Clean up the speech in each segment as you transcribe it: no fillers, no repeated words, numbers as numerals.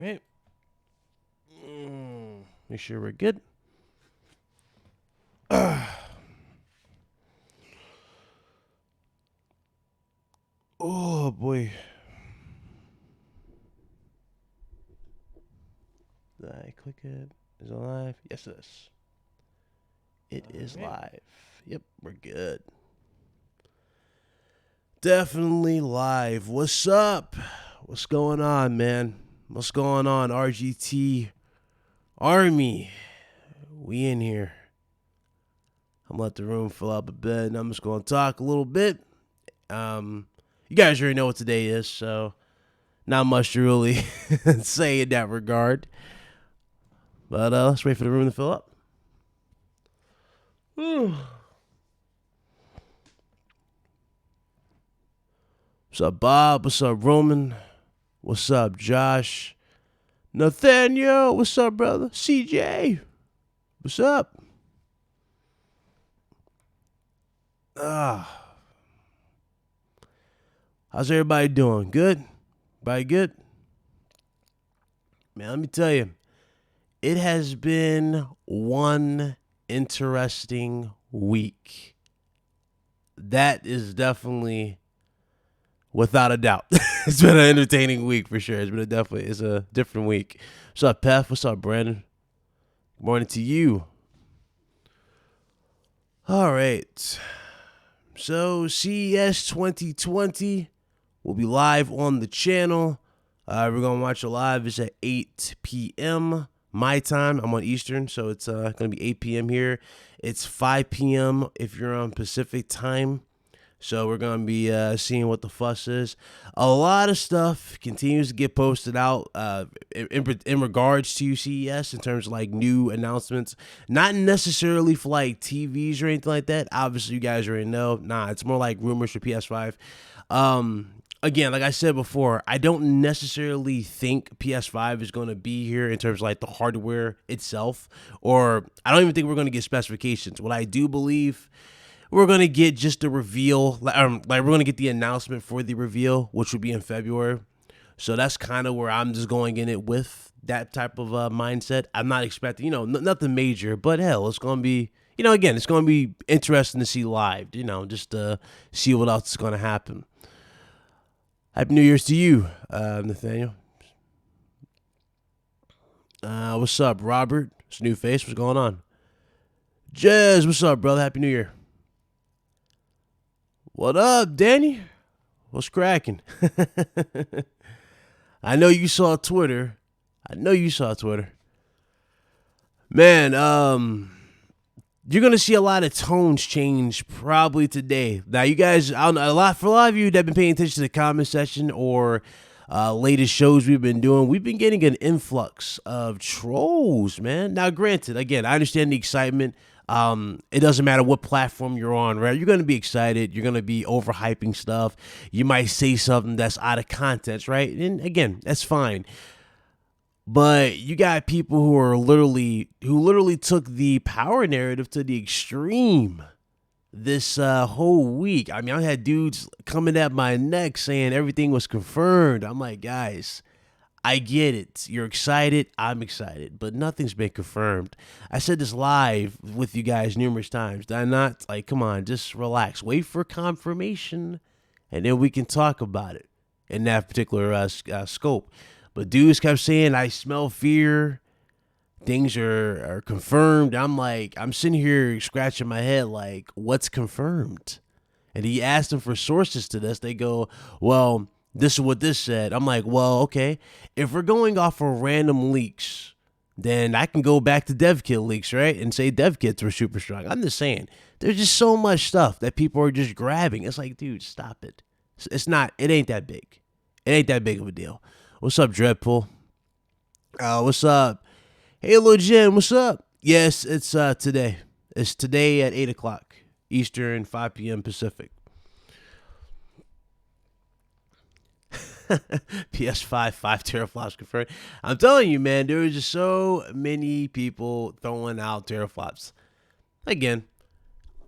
Right. Make sure we're good. Oh boy. Did I click it? Is it live? Yes, it is. It is live. Yep, we're good. Definitely live. What's up? What's going on, man? What's going on, RGT Army? We in here. I'm gonna let the room fill up a bit, and I'm just gonna talk a little bit. You guys already know what today is, so not much to really say in that regard. But let's wait for the room to fill up. What's up, Bob? What's up, Roman? What's up, Josh? Nathaniel, what's up, brother? CJ, what's up? How's everybody doing? Good? Everybody good? Man, let me tell you, it has been one interesting week. That is definitely, without a doubt, it's been an entertaining week for sure. It's a different week. What's up, Pef? What's up, Brandon? Good morning to you. All right. So CES 2020 will be live on the channel. We're going to watch it live. It's at 8 p.m. my time. I'm on Eastern, so it's going to be 8 p.m. here. It's 5 p.m. if you're on Pacific time. So we're going to be seeing what the fuss is. A lot of stuff continues to get posted out in regards to CES in terms of like new announcements. Not necessarily for like TVs or anything like that. Obviously, you guys already know. Nah, it's more like rumors for PS5. Again, like I said before, I don't necessarily think PS5 is going to be here in terms of like the hardware itself. Or I don't even think we're going to get specifications. What I do believe, we're going to get just the reveal, like we're going to get the announcement for the reveal, which will be in February. So that's kind of where I'm just going in it with that type of mindset. I'm not expecting, nothing major, but hell, it's going to be, again, it's going to be interesting to see live, just to see what else is going to happen. Happy New Year's to you, Nathaniel. What's up, Robert? It's a new face. What's going on? Jez, what's up, brother? Happy New Year. What up, Danny? What's cracking? I know you saw Twitter. Man, you're going to see a lot of tones change probably today. Now, you guys, I don't know, for a lot of you that have been paying attention to the comment section or latest shows we've been doing, we've been getting an influx of trolls, man. Now, granted, again, I understand the excitement. It doesn't matter what platform you're on, right? You're going to be excited. You're going to be overhyping stuff. You might say something that's out of context, right? And again, that's fine. But you got people who literally took the power narrative to the extreme this whole week. I mean, I had dudes coming at my neck saying everything was confirmed. I'm like, guys, I get it. You're excited. I'm excited. But nothing's been confirmed. I said this live with you guys numerous times. Did I not? Like, come on, just relax. Wait for confirmation, and then we can talk about it in that particular scope. But dudes kept saying, I smell fear. Things are confirmed. I'm like, I'm sitting here scratching my head like, what's confirmed? And he asked them for sources to this. They go, well, this is what this said. I'm like, well, okay. If we're going off of random leaks, then I can go back to dev kit leaks, right? And say dev kits were super strong. I'm just saying, there's just so much stuff that people are just grabbing. It's like, dude, stop it. It ain't that big. It ain't that big of a deal. What's up, Dreadpool? What's up? Halo Jen, what's up? Yes, it's today. It's today at 8 o'clock Eastern, 5 p.m. Pacific. PS5, 5 teraflops confirmed. I'm telling you, man, there was just so many people throwing out teraflops. Again,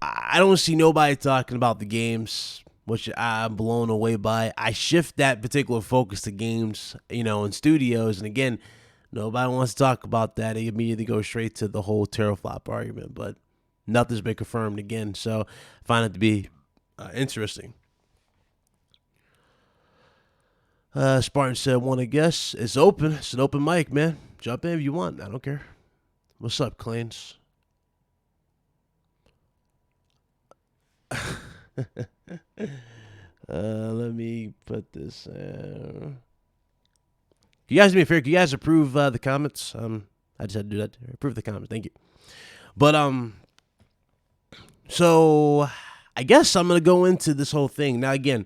I don't see nobody talking about the games. which I'm blown away by. I shift that particular focus to games, and studios. And again, nobody wants to talk about that. They immediately go straight to the whole teraflop argument, but nothing's been confirmed again. So I find it to be interesting. Spartan said, "Want to guess? It's open. It's an open mic, man. Jump in if you want. I don't care. What's up, Clanes?" Let me put this. Can you guys do me a favor? Can you guys approve the comments? I just had to do that. Approve the comments. Thank you. But so I guess I'm gonna go into this whole thing now. Again,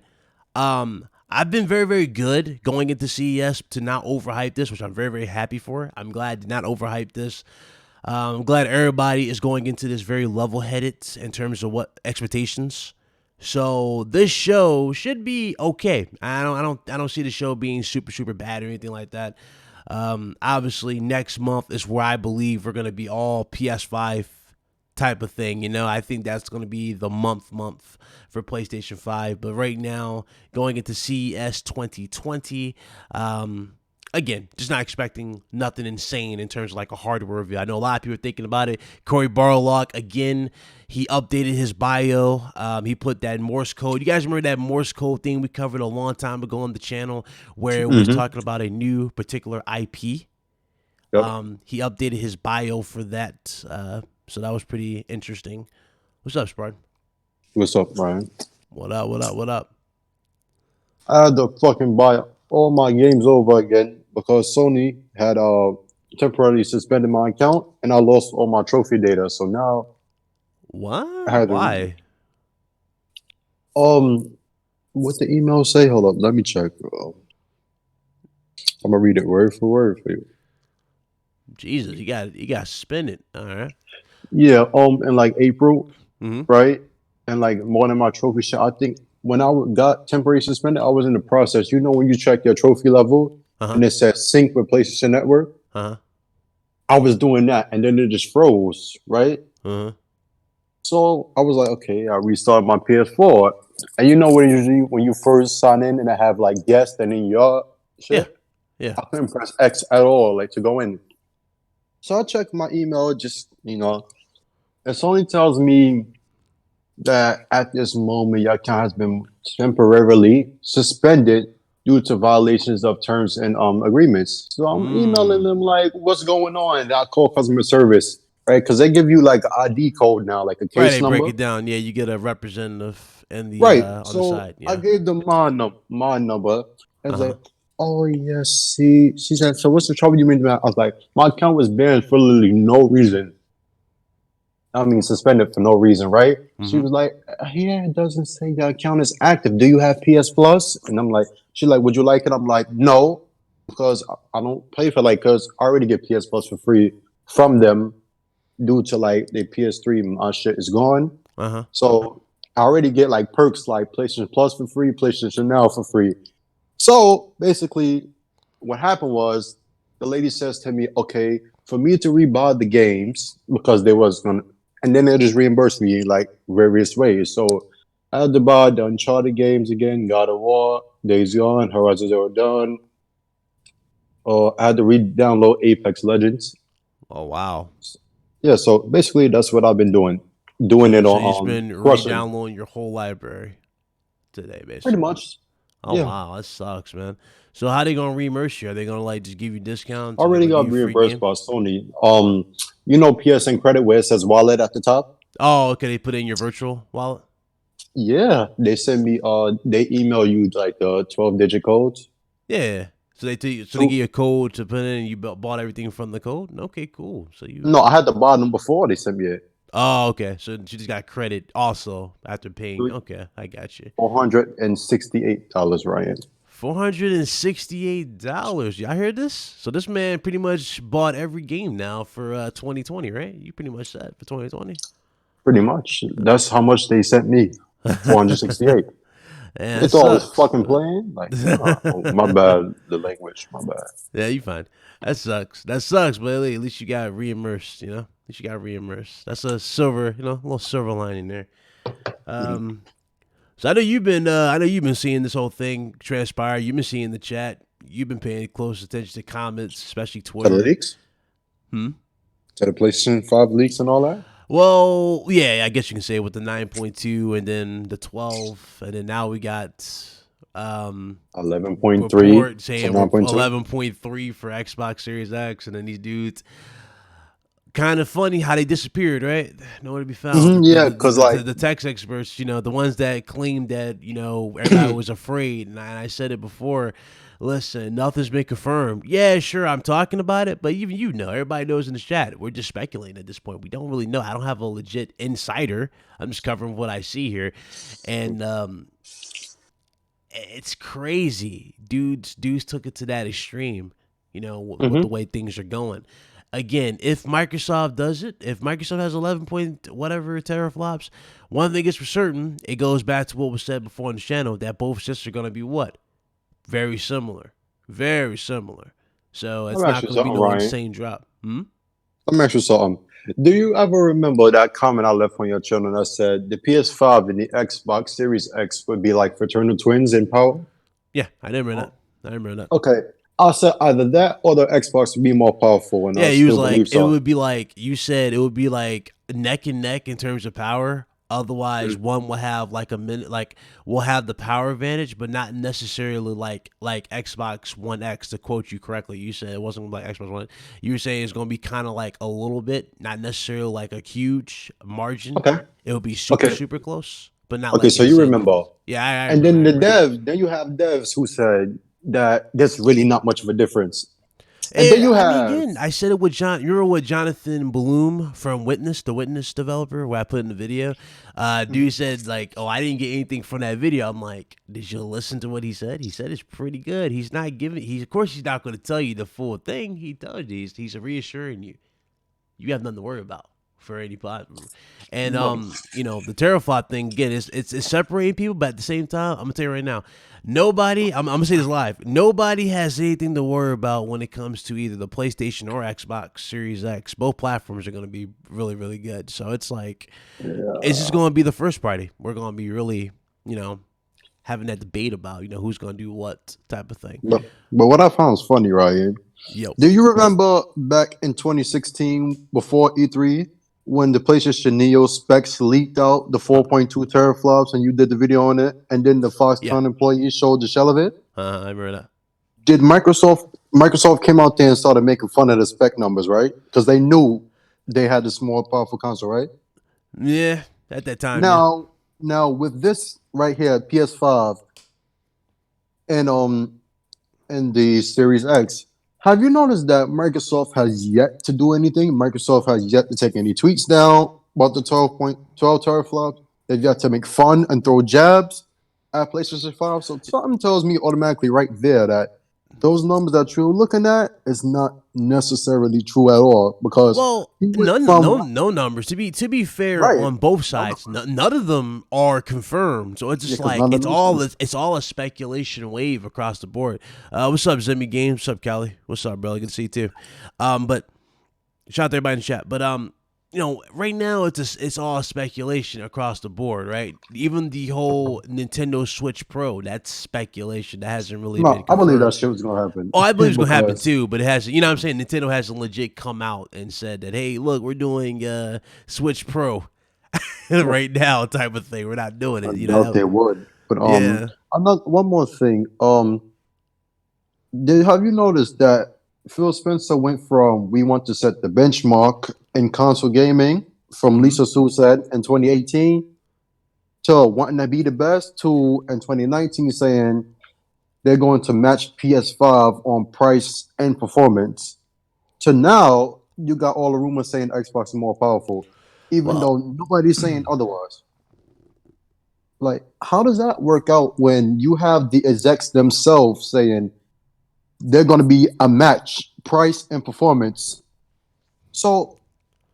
I've been very, very good going into CES to not overhype this, which I'm very, very happy for. I'm glad to not overhype this. I'm glad everybody is going into this very level-headed in terms of what expectations. So this show should be okay. I don't see the show being super, super bad or anything like that. Obviously, next month is where I believe we're gonna be all PS5 type of thing. I think that's going to be the month for PlayStation 5. But right now, going into CES 2020, again, just not expecting nothing insane in terms of like a hardware review. I know a lot of people are thinking about it. Corey Barlock, again, he updated his bio. He put that Morse code. You guys remember that Morse code thing we covered a long time ago on the channel where it was talking about a new particular IP? Yep. He updated his bio for that. So that was pretty interesting. What's up, Spartan? What's up, Brian? What up? I had to fucking buy all my games over again because Sony had temporarily suspended my account and I lost all my trophy data. So now what? I had Why? What the email say? Hold up, let me check. I'm gonna read it word for word for you. Jesus, you got to spin it. All right. Yeah, in like April, right? And like one of my trophy shit, I think when I got temporary suspended, I was in the process. When you check your trophy level and it says sync with PlayStation Network, I was doing that and then it just froze, right? So I was like, okay, I restarted my PS4. And usually when you first sign in and I have like guest and then your shit, yeah, I couldn't press X at all, like to go in. So I checked my email, just it only tells me that at this moment your account has been temporarily suspended due to violations of terms and agreements. So I'm emailing them like, what's going on? And I call customer service, right? Because they give you like an ID code now, like a case they number. break it down. Yeah, you get a representative in the right. on So the side. Yeah. I gave them my number. I was like, oh yes, she said, so what's the trouble you mean? I was like, my account was banned for literally no reason. I mean, suspended for no reason, right? She was like, yeah, it doesn't say your account is active. Do you have PS Plus? And I'm like, she's like, would you like it? I'm like, no, because I don't pay for because I already get PS Plus for free from them due to like the PS3 my shit is gone. So I already get like perks like PlayStation Plus for free, PlayStation Now for free. So basically what happened was the lady says to me, okay, for me to rebuy the games because they was going to, and then they just reimburse me like various ways. So I had to buy the Uncharted games again, God of War, Days Gone, Horizon Zero Dawn. I had to re-download Apex Legends. Oh wow. Yeah, so basically that's what I've been doing. Doing it on. So you've been re-downloading your whole library today, basically. Pretty much. Oh yeah. Wow, that sucks, man. So how are they gonna reimburse you? Are they gonna like just give you discounts? Already got reimbursed by Sony. PSN credit where it says wallet at the top. Oh, okay. They put it in your virtual wallet. Yeah, they send me. They email you like the 12-digit codes. Yeah. So they give you a code to put in, and you bought everything from the code. Okay, cool. So you. No, I had to buy them before they sent me it. Oh, okay. So you just got credit also after paying. Okay, I got you. $468, Ryan. $468. Y'all heard this? So this man pretty much bought every game now for 2020, right? You pretty much set for 2020. Pretty much. That's how much they sent me. 468. Yeah, they thought I was fucking playing. Like, my bad. The language, my bad. Yeah, you fine. That sucks. But at least you got reimbursed. At least you got reimbursed. That's a silver, a little silver lining there. So I know you've been seeing this whole thing transpire. You've been seeing the chat. You've been paying close attention to comments, especially To the Twitter. leaks? Hmm. To the PlayStation 5 leaks and all that? Well, yeah, I guess you can say with the 9.2 and then the 12, and then now we got 11.3 report to saying 9.2. 11.3 for Xbox Series X, and then these dudes. Kind of funny how they disappeared, right? Nowhere to be found. Yeah, because like, The tech experts, the ones that claimed that everybody was afraid, and I said it before. Listen, nothing's been confirmed. Yeah, sure, I'm talking about it, but even everybody knows in the chat. We're just speculating at this point. We don't really know. I don't have a legit insider. I'm just covering what I see here, and it's crazy. Dudes took it to that extreme. With the way things are going. Again, if Microsoft does it, if Microsoft has 11 point whatever teraflops, one thing is for certain, it goes back to what was said before on the channel, that both systems are going to be what? Very similar. Very similar. So it's I'm not actually going to be something, no Ryan. insane drop. I'm actually something. Do you ever remember that comment I left on your channel that said the PS5 and the Xbox Series X would be like fraternal twins in power? Yeah, I didn't remember that. Okay. I said either that or the Xbox would be more powerful, and Yeah, I he was still like, believe so. you said it would be like neck and neck in terms of power. Otherwise, one will have like a minute, like will have the power advantage, but not necessarily like Xbox One X. To quote you correctly, you said it wasn't like Xbox One. You were saying it's going to be kind of like a little bit, not necessarily like a huge margin. Okay. It would be super close, but not like So you insanely remember. close. Yeah, I And remember. then you have devs who said that there's really not much of a difference. And then And you I mean, have again, I said it with John. You remember what Jonathan Bloom from Witness, the Witness developer, where I put in the video? Dude said like, "Oh, I didn't get anything from that video." I'm like, "Did you listen to what he said? He said it's pretty good. He's not giving. Of course, he's not going to tell you the full thing. He tells you he's reassuring you. You have nothing to worry about for any platform." And the teraflop thing again, it's separating people, but at the same time, I'm gonna tell you right now, nobody. I'm gonna say this live. Nobody has anything to worry about when it comes to either the PlayStation or Xbox Series X. Both platforms are gonna be really, really good. So it's like, it's just gonna be the first party. We're gonna be really, having that debate about who's gonna do what type of thing. but what I found is funny, Ryan. Yo. Do you remember back in 2016 before E3 when the PlayStation Neo specs leaked out the 4.2 teraflops and you did the video on it, and then the Foxconn employees showed the shell of it? I remember that. Did Microsoft came out there and started making fun of the spec numbers, right? Because they knew they had this more powerful console, right? Yeah, at that time. Now with this right here, PS5 and the Series X, have you noticed that Microsoft has yet to do anything? Microsoft has yet to take any tweets down about the 12.12 teraflops. They've yet to make fun and throw jabs at PlayStation 5. So something tells me automatically right there that those numbers that you're looking at is not necessarily true at all. Because no numbers. To be fair, Right. on both sides, none of them are confirmed. So it's just it's all a speculation wave across the board. What's up, Zimmy Games? What's up, Callie? What's up, bro? Good to see you too. But shout out to everybody in the chat. But right now it's all speculation across the board, right? Even the whole Nintendo Switch Pro, that's speculation. That hasn't really been confirmed. I believe that shit was gonna happen. Oh, I believe it's gonna happen too, but it hasn't. You know what I'm saying? Nintendo hasn't legit come out and said that, hey, look, we're doing Switch Pro right now, type of thing. We're not doing it. I doubt they would. But one more thing. Have you noticed that Phil Spencer went from "we want to set the benchmark in console gaming" from Lisa Su said in 2018 to wanting to be the best to in 2019 saying they're going to match PS5 on price and performance, to now you got all the rumors saying Xbox is more powerful, even though nobody's saying otherwise. Like, how does that work out when you have the execs themselves saying they're going to be a match, price and performance? So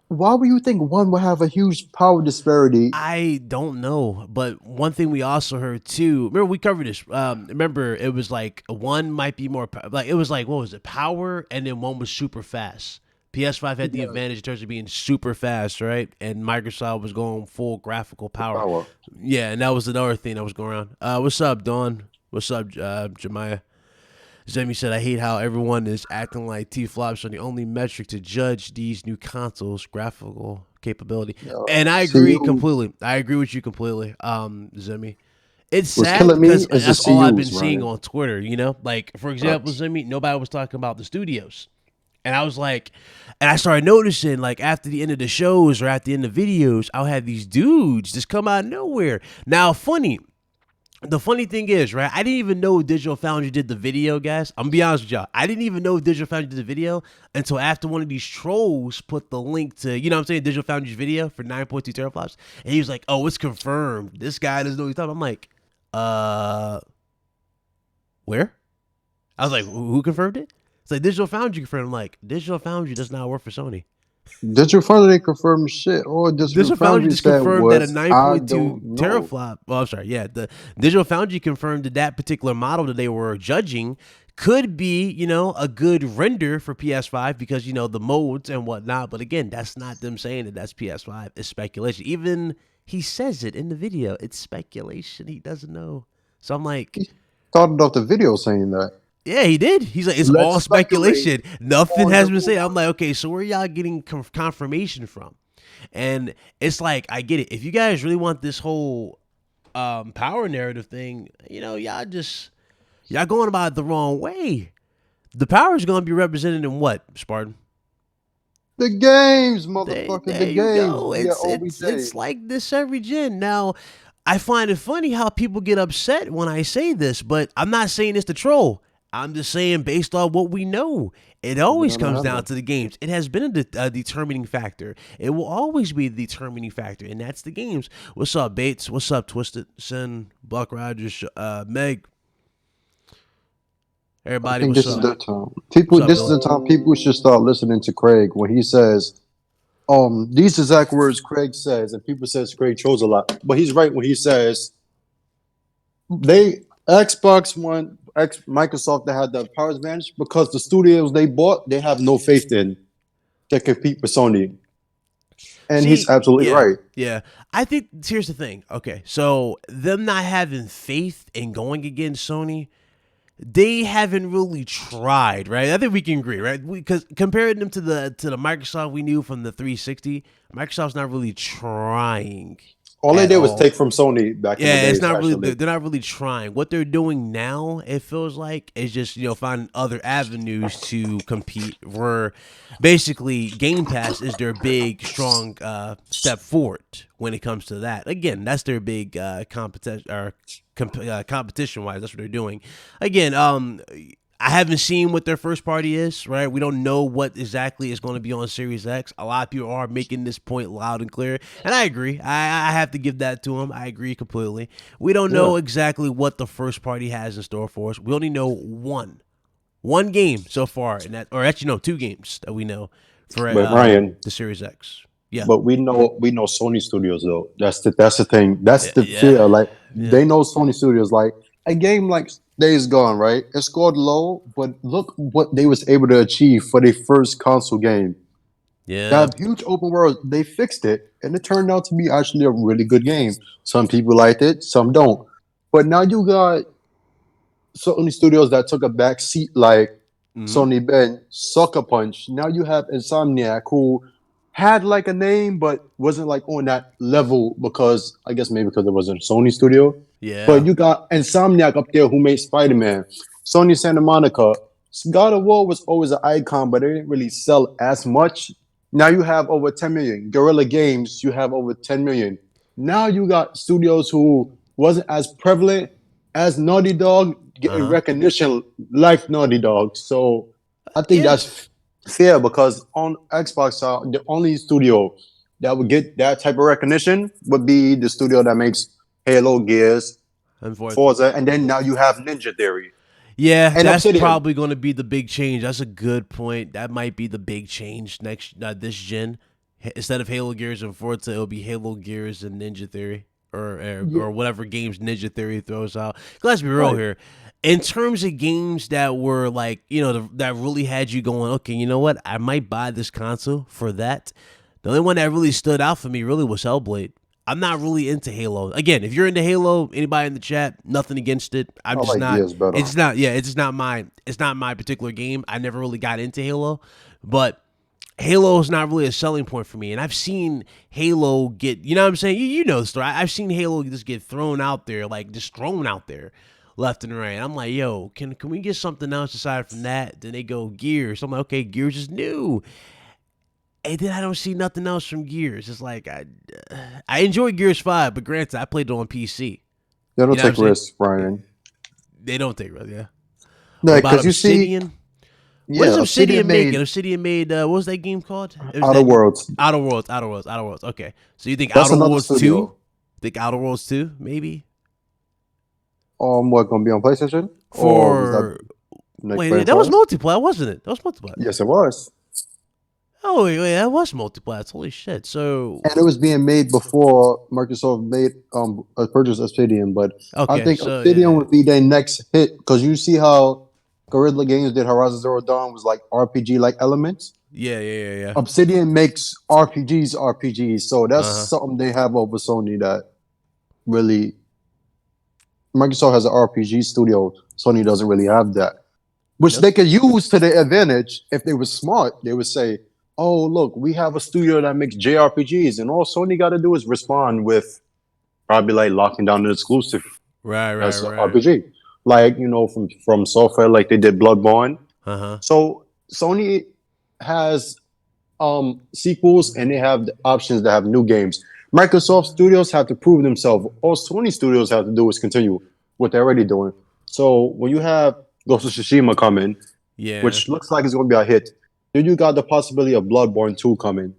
why would you think one would have a huge power disparity? I don't know, but one thing we also heard too. Remember we covered this. Remember it was like one might be more like it was like what was it, power, and then one was super fast. PS5 had the Yeah. advantage in terms of being super fast, right? And Microsoft was going full graphical power. Yeah, and that was another thing that was going around. What's up, Dawn? What's up, Jemiah? Zemi said, I hate how everyone is acting like T-flops are the only metric to judge these new consoles' graphical capability. And I agree completely. I agree with you completely, Zemi. It's What's sad killing me because is the that's all I've been CUs, seeing Ryan. on Twitter, you know? Like, for example, Zemi, nobody was talking about the studios. And I was like, and I started noticing, like, after the end of the shows or at the end of videos, I'll have these dudes just come out of nowhere. Now, the funny thing is, right, I didn't even know Digital Foundry did the video, guys. I'm gonna be honest with y'all. I didn't even know Digital Foundry did the video until after one of these trolls put the link to, you know what I'm saying, Digital Foundry's video for 9.2 teraflops. And he was like, oh, it's confirmed. This guy doesn't know what he's talking about. I'm like, where? I was like, who confirmed it? It's like Digital Foundry confirmed. I'm like, Digital Foundry does not work for Sony. Digital Foundry confirmed shit. All Digital Digital Foundry Foundry just said confirmed that a was, I 9.2 don't know. teraflop. Oh, I'm sorry. Yeah, the Digital Foundry confirmed that that particular model that they were judging could be, you know, a good render for PS5 because, you know, the modes and whatnot. But again, that's not them saying that that's PS5. It's speculation. Even he says it in the video. It's speculation. He doesn't know. So I'm like, He started off the video saying that. yeah, he did. He's like, it's Let's all speculate speculation. Nothing on has the been said. I'm rumor. like, okay, so where y'all getting confirmation from? And it's like, I get it. If you guys really want this whole power narrative thing, you know, y'all going about it the wrong way. The power is going to be represented in what, Spartan? The games, motherfucker, There the you games. go. Yeah, It's OBJ. like this every gen. Now, I find it funny how people get upset when I say this, but I'm not saying this to troll. I'm just saying based on what we know. It always comes down to the games. It has been a determining factor. It will always be a determining factor, and that's the games. What's up, Bates? What's up, Twisted Sin, Buck Rogers, Meg? I Everybody, think what's this is up? the time. What's up, This is Billy? the time people should start listening to Craig when he says, these exact words Craig says, and people says Craig chose a lot, but he's right when he says they Xbox One, Microsoft, they had the power advantage because the studios they bought, they have no faith in to compete with Sony. And he's See, absolutely yeah, right. yeah. I think here's the thing. Okay, so them not having faith in going against Sony, they haven't really tried, right? I think we can agree, right? Because comparing them to the Microsoft we knew from the 360, Microsoft's not really trying All they at did was all. take from Sony back in the Yeah, it's days, not really. actually. They're not really trying. What they're doing now, it feels like, is just finding other avenues to compete. Where basically Game Pass is their big, strong step forward when it comes to that. Again, that's their big competition or competition wise. That's what they're doing. Again, I haven't seen what their first party is, right? We don't know what exactly is going to be on Series X. A lot of people are making this point loud and clear, and I agree. I have to give that to them. I agree completely. We don't know exactly what the first party has in store for us. We only know one game so far, and that, or actually no, two games that we know for But Ryan, the Series X. Yeah, but we know Sony Studios though. That's the thing. That's the yeah, fear. Like yeah, they know Sony Studios. Like a game like Days Gone, right? It scored low, but look what they was able to achieve for their first console game. yeah. That huge open world, they fixed it, and it turned out to be actually a really good game. Some people liked it, some don't. But now you got Sony Studios that took a back seat, like Mm-hmm. Sony Ben, Sucker Punch. Now you have Insomniac, who had like a name, but wasn't like on that level because I guess maybe because it wasn't a Sony studio. But Yeah. you got Insomniac up there who made Spider Man. Sony Santa Monica. God of War was always an icon, but it didn't really sell as much. Now you have over 10 million. Guerrilla Games, you have over 10 million. Now you got studios who wasn't as prevalent as Naughty Dog Uh getting huh. recognition like Naughty Dog. So I think Yeah. that's fair because on Xbox, the only studio that would get that type of recognition would be the studio that makes Halo, Gears, Unfortunately. Forza, and then now you have Ninja Theory Yeah, and that's Obsidian. probably going to be the big change. That's a good point. That might be the big change next this gen. Instead of Halo Gears and Forza, it'll be Halo Gears and Ninja Theory or whatever games Ninja Theory throws out. Let's be real here. In terms of games that were like, that really had you going, okay, you know what? I might buy this console for that. The only one that really stood out for me really was Hellblade. I'm not really into Halo. Again, if you're into Halo, anybody in the chat, nothing against it. I'm just not. It's not. Yeah, it's not my. It's not my particular game. I never really got into Halo, but Halo is not really a selling point for me. And I've seen Halo get. You know what I'm saying? You know the story. I've seen Halo just get thrown out there, like just thrown out there, left and right. I'm like, yo, can we get something else aside from that? Then they go Gears. I'm like, okay, Gears is new. And then I don't see nothing else from Gears. It's like I enjoy Gears 5, but granted, I played it on PC. They don't take risks, Brian. They don't take risks, yeah. No, because you see, what is Obsidian making? Obsidian made what was that game called? Outer Worlds. Outer Worlds. Okay, so you think Outer Worlds 2? Think Outer Worlds 2, maybe? What, gonna be on PlayStation? Wait, that was multiplayer, wasn't it? That was multiplayer. Yes, it was. Oh, wait, that was multiplayer. Holy shit. So, and it was being made before Microsoft made purchased Obsidian, but I think Obsidian would be their next hit, because you see how Guerrilla Games did Horizon Zero Dawn was like RPG like elements. Yeah. Obsidian makes RPGs, so that's something they have over Sony that really Microsoft has an RPG studio. Sony doesn't really have that, which they could use to their advantage. If they were smart, they would say, oh, look, we have a studio that makes JRPGs, and all Sony got to do is respond with probably like locking down an exclusive. Right. RPG. Like, from software, like they did Bloodborne. So Sony has sequels, and they have the options to have new games. Microsoft studios have to prove themselves. All Sony studios have to do is continue what they're already doing. So when you have Ghost of Tsushima coming, which looks like it's going to be a hit, then you got the possibility of Bloodborne 2 coming,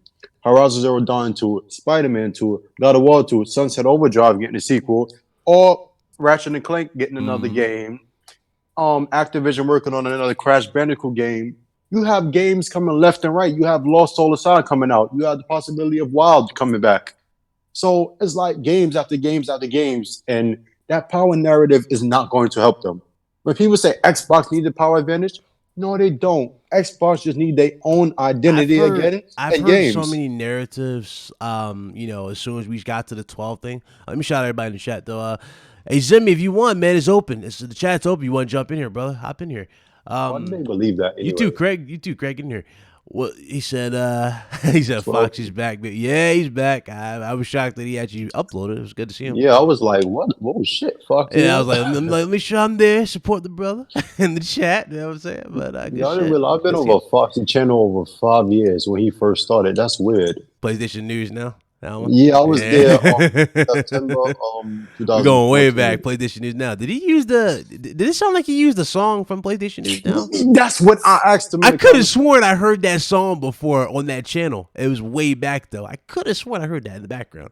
Horizon Zero Dawn 2, Spider-Man 2, God of War 2, Sunset Overdrive getting a sequel, or Ratchet & Clank getting another game, Activision working on another Crash Bandicoot game. You have games coming left and right. You have Lost Soul Asylum coming out. You have the possibility of Wild coming back. So it's like games after games after games, and that power narrative is not going to help them. When people say Xbox needs a power advantage, no, they don't. Xbox just need their own identity again. I've heard so many narratives. As soon as we got to the 12 thing, let me shout out everybody in the chat though. Hey Zimmy, if you want, man, it's open. The chat's open. You want to jump in here, brother? Hop in here. Why do they believe that? Anyway? You too, Craig. In here. Well, he said Fox is back, but yeah, he's back. I was shocked that he actually uploaded. It was good to see him. Yeah, I was like, what? Oh shit, Fox. Yeah, I was like, let me show I'm there, support the brother in the chat. You know what I'm saying? But I didn't realize I've been over Fox's channel over 5 years when he first started. That's weird. PlayStation News now. Yeah, I was there September 2000. We're going way back. PlayStation News Now. Did it sound like he used a song from PlayStation News Now? That's what I asked him. I could have sworn I heard that song before on that channel. It was way back though. I could have sworn I heard that in the background.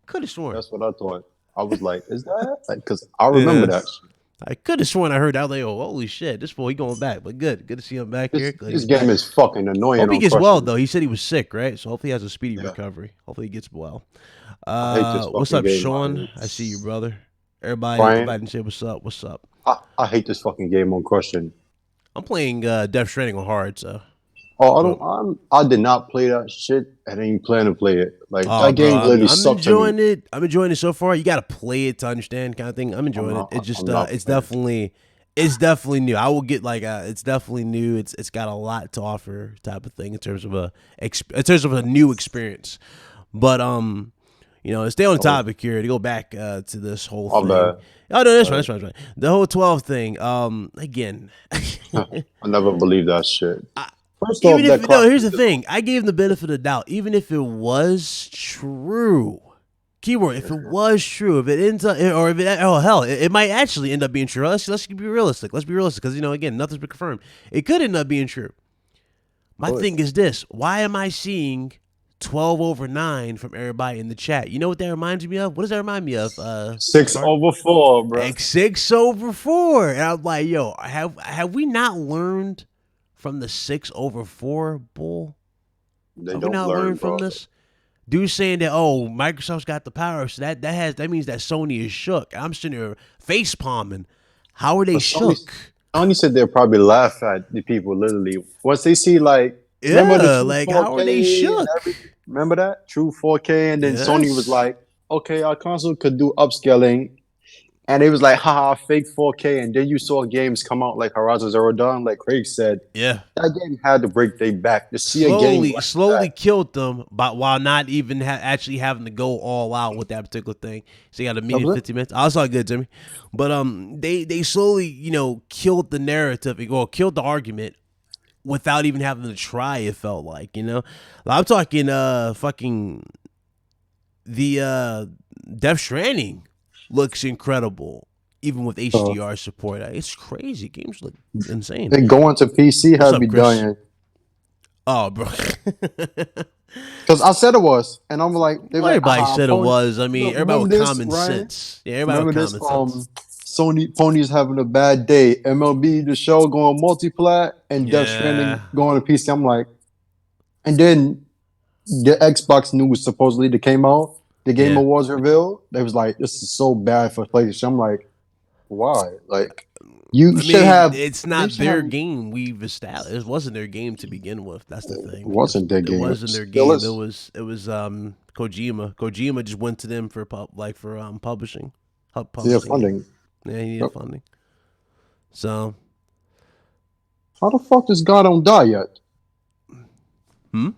Could have sworn. That's what I thought. I was like, is that? Because I remember that. I could have sworn I heard that. I was like, oh, holy shit, this boy, he going back. But good to see him back here. This game is fucking annoying. Hope he gets well, though. He said he was sick, right? So hopefully he has a speedy recovery. Hopefully he gets well. What's up, Sean? I see you, brother. Everybody and say what's up. What's up? I hate this fucking game on Question. I'm playing Death Stranding on hard, so. Oh, I did not play that shit. I didn't even plan to play it. Like that game literally sucked. I'm enjoying it so far. You got to play it to understand, kind of thing. I'm enjoying it. It's just it's definitely new. I will get it's definitely new. It's got a lot to offer, type of thing in terms of a new experience. But to stay on topic here, to go back to this whole thing. Bad. Oh no, that's right. The whole 12 thing. Again, I never believed that shit. Here's the thing. I gave him the benefit of the doubt. Even if it was true, keyword, if it was true, if it ends up, or if it might actually end up being true. Let's be realistic. Because again, nothing's been confirmed. It could end up being true. My thing is this: why am I seeing 12/9 from everybody in the chat? You know what that reminds me of? What does that remind me of? 6/4, bro. Like 6/4, and I'm like, yo, have we not learned from the 6/4 bull? They have don't we not learn learned from this? Dude saying that, oh, Microsoft's got the power, so that means that Sony is shook. I'm sitting there face palming. How are they But shook? Sony said they'll probably laugh at the people literally once they see like remember the Yeah, true like how are they 4K and shook? everything. Remember that true 4K, and then Sony was Yes. like, okay, our console could do upscaling, and it was like, haha, fake 4K. And then you saw games come out like Horizon Zero Dawn, like Craig said, Yeah. that game had to break their back to see a game Slowly, like slowly that. killed them, but while not even actually having to go all out with that particular thing. So you got a That medium was it. 50 minutes. I saw good, Jimmy. But they slowly, killed the narrative or killed the argument without even having to try. It felt like. I'm talking fucking the Death Stranding looks incredible, even with So HDR support. It's crazy. Games look insane. then going to PC What's had up, me Chris? dying. Oh, bro. Because I said it was, and I'm like, they Well, were like, everybody aha, said it pony. was. I mean, Look, everybody remember with this, common Ryan? sense. Yeah, everybody with Remember this? common sense. Sony Pony's having a bad day. MLB the show going multiplat, and Death Stranding Yeah. going to PC. I'm like, and then the Xbox news supposedly that came out, the Game Yeah. Awards reveal. They was like, this is so bad for PlayStation. I'm like, why? Like, you I should mean, have. it's They not should have. their game we've established. It wasn't their game to begin with. That's the It thing. wasn't their It game. wasn't their Still game. It is. was Kojima. Kojima just went to them for publishing. Yeah, Publishing it. funding. Yeah, he needed Yep. funding. So How the fuck this guy don't die yet? Hmm?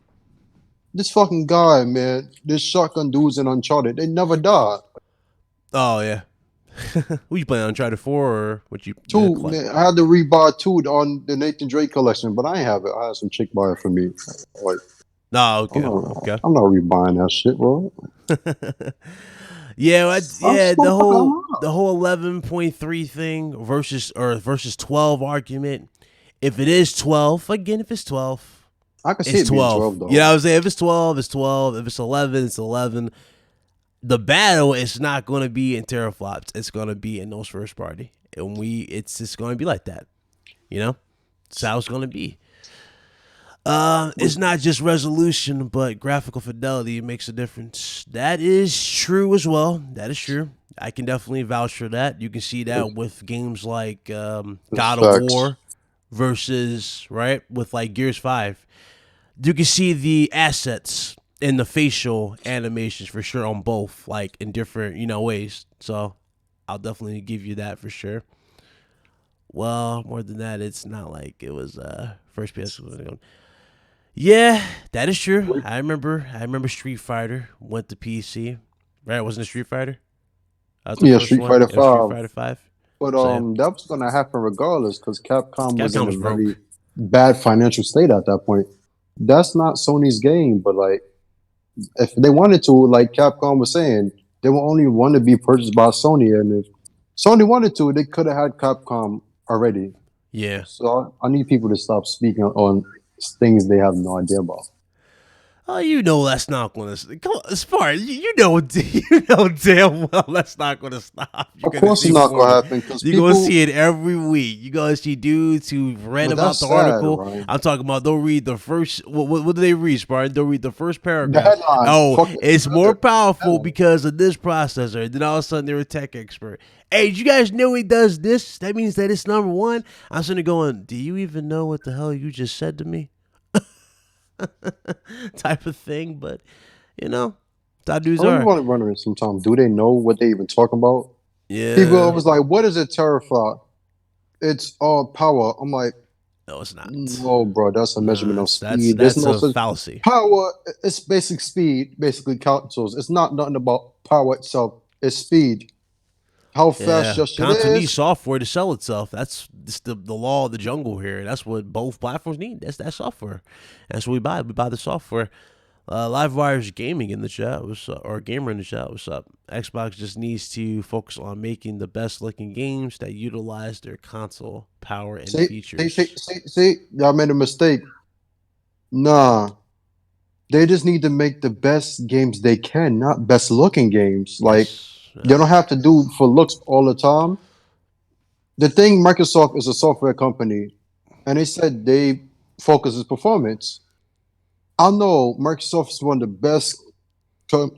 This fucking guy, man, this shotgun dudes in Uncharted, they never die. Oh yeah. Who you playing on Uncharted 4 or what you Two, collect? man, I had to rebuy two on the Nathan Drake collection, but I ain't have it. I had some chick buy it for me. Like, Oh, okay. I'm not, Okay. I'm not rebuying that shit, bro. Yeah, I'm yeah, smoking the whole 11.3 thing versus 12 argument. If it is 12, again, if it's 12, I can see it's it being 12. 12 though. You know what I'm saying? If it's 12, it's 12. If it's 11, it's 11. The battle is not going to be in teraflops. It's going to be in those first party. And it's just going to be like that. That's how it's going to be. It's not just resolution, but graphical fidelity makes a difference. That is true as well. That is true. I can definitely vouch for that. You can see that with games like God of Facts. War versus, right, with like Gears 5. You can see the assets and the facial animations for sure on both, like in different, ways. So I'll definitely give you that for sure. Well, more than that, it's not like it was first PS. Yeah, that is true. I remember Street Fighter went to PC. Right, wasn't it Street Fighter? That was the Yeah, first Street one. Fighter It was Street 5. Fighter 5. But So yeah, that was gonna happen regardless because Capcom was Capcom in a was very broke. bad financial state at that point. That's not Sony's game, but like if they wanted to, like Capcom was saying, they will only want to be purchased by Sony, and if Sony wanted to, they could have had Capcom already. Yeah. So I need people to stop speaking on things they have no idea about. Oh, that's not going to come on, Smart. You know damn well that's not going to stop. You're Of going to course, see it's not more of gonna it. happen because You're going to people. see it every week. You're going to see dudes who read But about that's the sad, article. right? I'm talking about they'll read the first. What do they read, Spartan? They'll read the first The paragraph. headline. Oh, Fuck it. it's more powerful Headline. because of this processor. And then all of a sudden they're a tech expert. Hey, did you guys know he does this? That means that it's number one. I'm sitting there going, do you even know what the hell you just said to me? Type of thing, but that's how dudes I really are. want to wonder sometimes, do they know what they even talking about? Yeah. People always like, what is a teraflop? It's all power. I'm like, No, it's not. no, bro, that's a measurement of speed. There's That's no a such fallacy. power. It's basic speed, basically cancels. It's not nothing about power itself. It's speed. How fast Yeah, your shit console needs is. software to sell itself. That's just the law of the jungle here. That's what both platforms need. That's that software. That's what we buy. We buy the software. Livewire's gaming in the chat or gamer in the chat. What's up? Xbox just needs to focus on making the best looking games that utilize their console power and features. See, y'all made a mistake. Nah, they just need to make the best games they can, not best looking games. Like they don't have to do for looks all the time. The thing, Microsoft is a software company, and they said they focus on performance. I know Microsoft is one of the best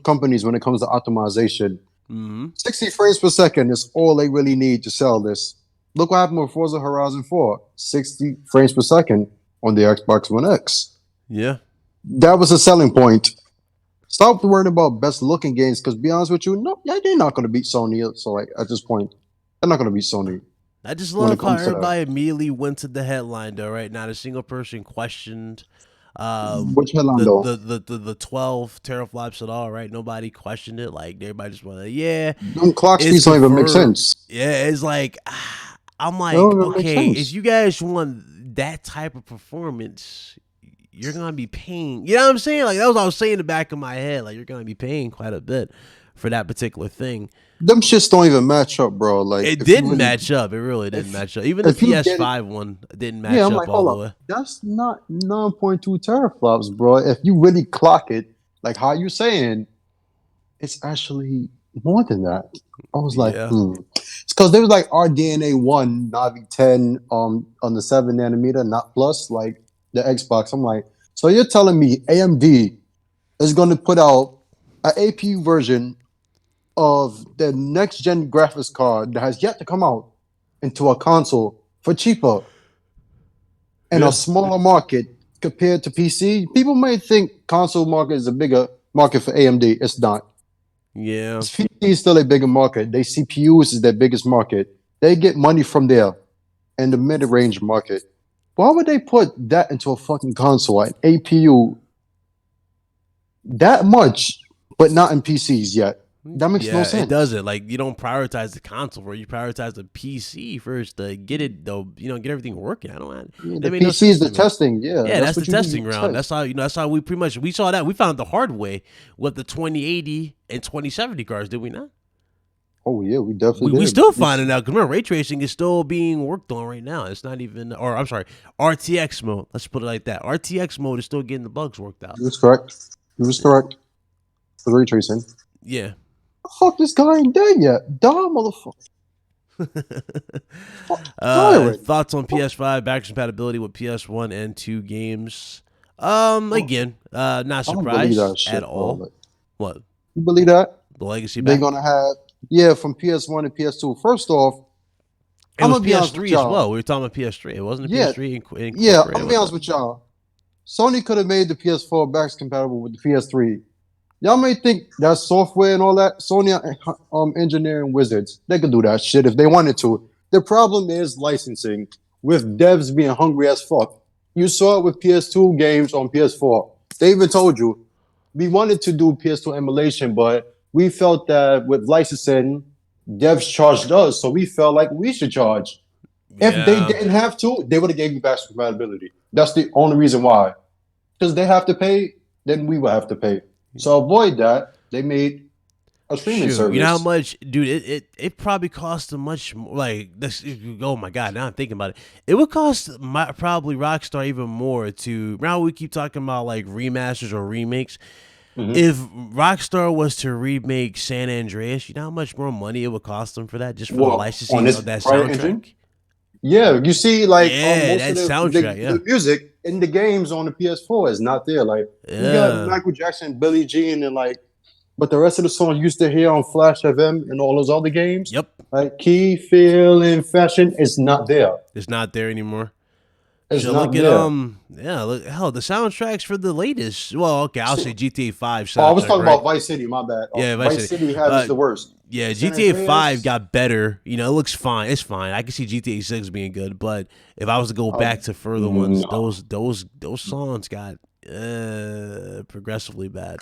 companies when it comes to optimization. Mm-hmm. 60 frames per second is all they really need to sell this. Look what happened with Forza Horizon 4. 60 frames per second on the Xbox One X. Yeah. That was a selling point. Stop worrying about best looking games, because be honest with you, no, yeah, they're not going to beat Sony. So like at this point, they're not going to beat Sony. I just when love it how comes to that. everybody immediately went to the headline, though. Right, not a single person questioned Which headline though? the 12 teraflops at all. Right, nobody questioned it. Like everybody just went, yeah, Them clock it's speeds don't even make confirmed. sense. Yeah, it's like I'm They like, don't even make okay, sense. if you guys want that type of performance, you're gonna be paying. You know what I'm saying? Like that was what I was saying in the back of my head. Like you're gonna be paying quite a bit for that particular thing. Them shits don't even match up, bro. Like It if you didn't really, match up. It really didn't if match up. Even the if you get it, PS5 one didn't match yeah, I'm up like, all hold the up, way. that's not 9.2 teraflops, bro. If you really clock it, like how you saying, it's actually more than that. I was like, Yeah. It's because there was like RDNA 1, Navi 10 on the 7 nanometer, not plus, like the Xbox. I'm like, so you're telling me AMD is going to put out an APU version of the next gen graphics card that has yet to come out into a console for cheaper in Yeah. a smaller market compared to PC? People may think console market is a bigger market for AMD. It's not. Yeah. PC is still a bigger market. They CPUs is their biggest market. They get money from there in the mid-range market. Why would they put that into a fucking console, an APU, that much, but not in PCs yet? That makes no Yeah, it sense. doesn't. Like you don't prioritize the console, bro. You prioritize the PC first to get it though, get everything working. I don't Yeah, that the made no PC sense is to the me. testing. Yeah, Yeah, that's that's the what you do. You testing ground. test. That's how we pretty much we saw that. We found the hard way with the 2080 and 2070 cards, did we not? Oh yeah, we definitely We did. still finding out because remember ray tracing is still being worked on right now. It's not even or I'm sorry, RTX mode. Let's put it like that. RTX mode is still getting the bugs worked out. You was correct. You was correct. For ray tracing. Yeah. The fuck, this guy ain't dead yet. Die, motherfucker. Fuck, die already. Thoughts on Fuck. PS5 backwards compatibility with PS1 and 2 games? Oh, Again, not I don't believe surprised that at shit, bro. all. Like, What? you believe that? The legacy They're back? gonna have, yeah, from PS1 to PS2. First off, It I'm was gonna be honest with PS3 as y'all. well. We were talking about PS3. It wasn't a Yeah, PS3 yeah, I'm incorporated gonna be with honest that. with y'all. Sony could have made the PS4 backs compatible with the PS3. Y'all may think that software and all that, Sony engineering wizards, they could do that shit if they wanted to. The problem is licensing, with devs being hungry as fuck. You saw it with PS2 games on PS4. They even told you, we wanted to do PS2 emulation, but we felt that with licensing, devs charged us, so we felt like we should charge. If they Yeah. didn't have to, they would have gave you back compatibility. That's the only reason why. Because they have to pay, then we will have to pay. So avoid that. They made a streaming Shoot, you know how service. much, dude? It probably cost them much more. Like this. Oh my god! Now I'm thinking about it. It would cost probably Rockstar even more to. Now we keep talking about like remasters or remakes. Mhm. If Rockstar was to remake San Andreas, you know how much more money it would cost them for that, just for the Well, on licensing this of that prior engine, soundtrack? yeah, you see, like Yeah, most that of soundtrack. Yeah, the music in the games on the PS4 is not there. Like you got yeah. Michael Jackson, Billie Jean, and like, but the rest of the songs you used to hear on Flash FM and all those other games, Yep, like Key, Feel, and Fashion, is not there. it's not there anymore. It's So look not at there. yeah, look hell the soundtracks for the latest. Well, okay, I'll say GTA 5 Oh, I was soundtrack, talking right? about Vice City. My bad. Yeah, Vice Vice City. City have is Uh, the worst. yeah, San GTA 5 Andreas. got better. It looks fine. It's fine. I can see GTA 6 being good, but if I was to go Uh, back to further ones, no. those songs got progressively bad.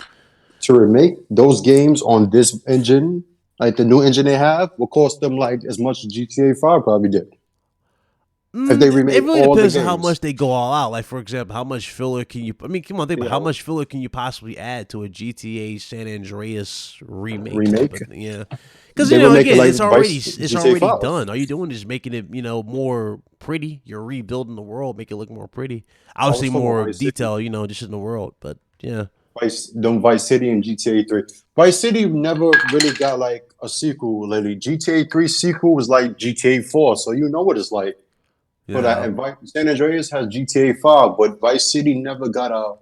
To remake those games on this engine, like the new engine they have, will cost them like as much as GTA 5 probably did if they It remade really all the depends on how much games. they go all out. Like for example, how much filler can you? I mean, come on, think about Yeah, how much filler can you possibly add to a GTA San Andreas remake type remake. of thing? Yeah, because They would make it again, like Vice it's GTA already 5. done. All you're doing is making it more pretty. You're rebuilding the world, make it look more pretty. I I would was say talking about more Vice City. detail, just in the world. But yeah, Vice City and GTA 3. Vice City never really got like a sequel lately. GTA 3 sequel was like GTA 4, so you know what it's like. For that, yeah, and San Andreas has GTA 5, but Vice City never got a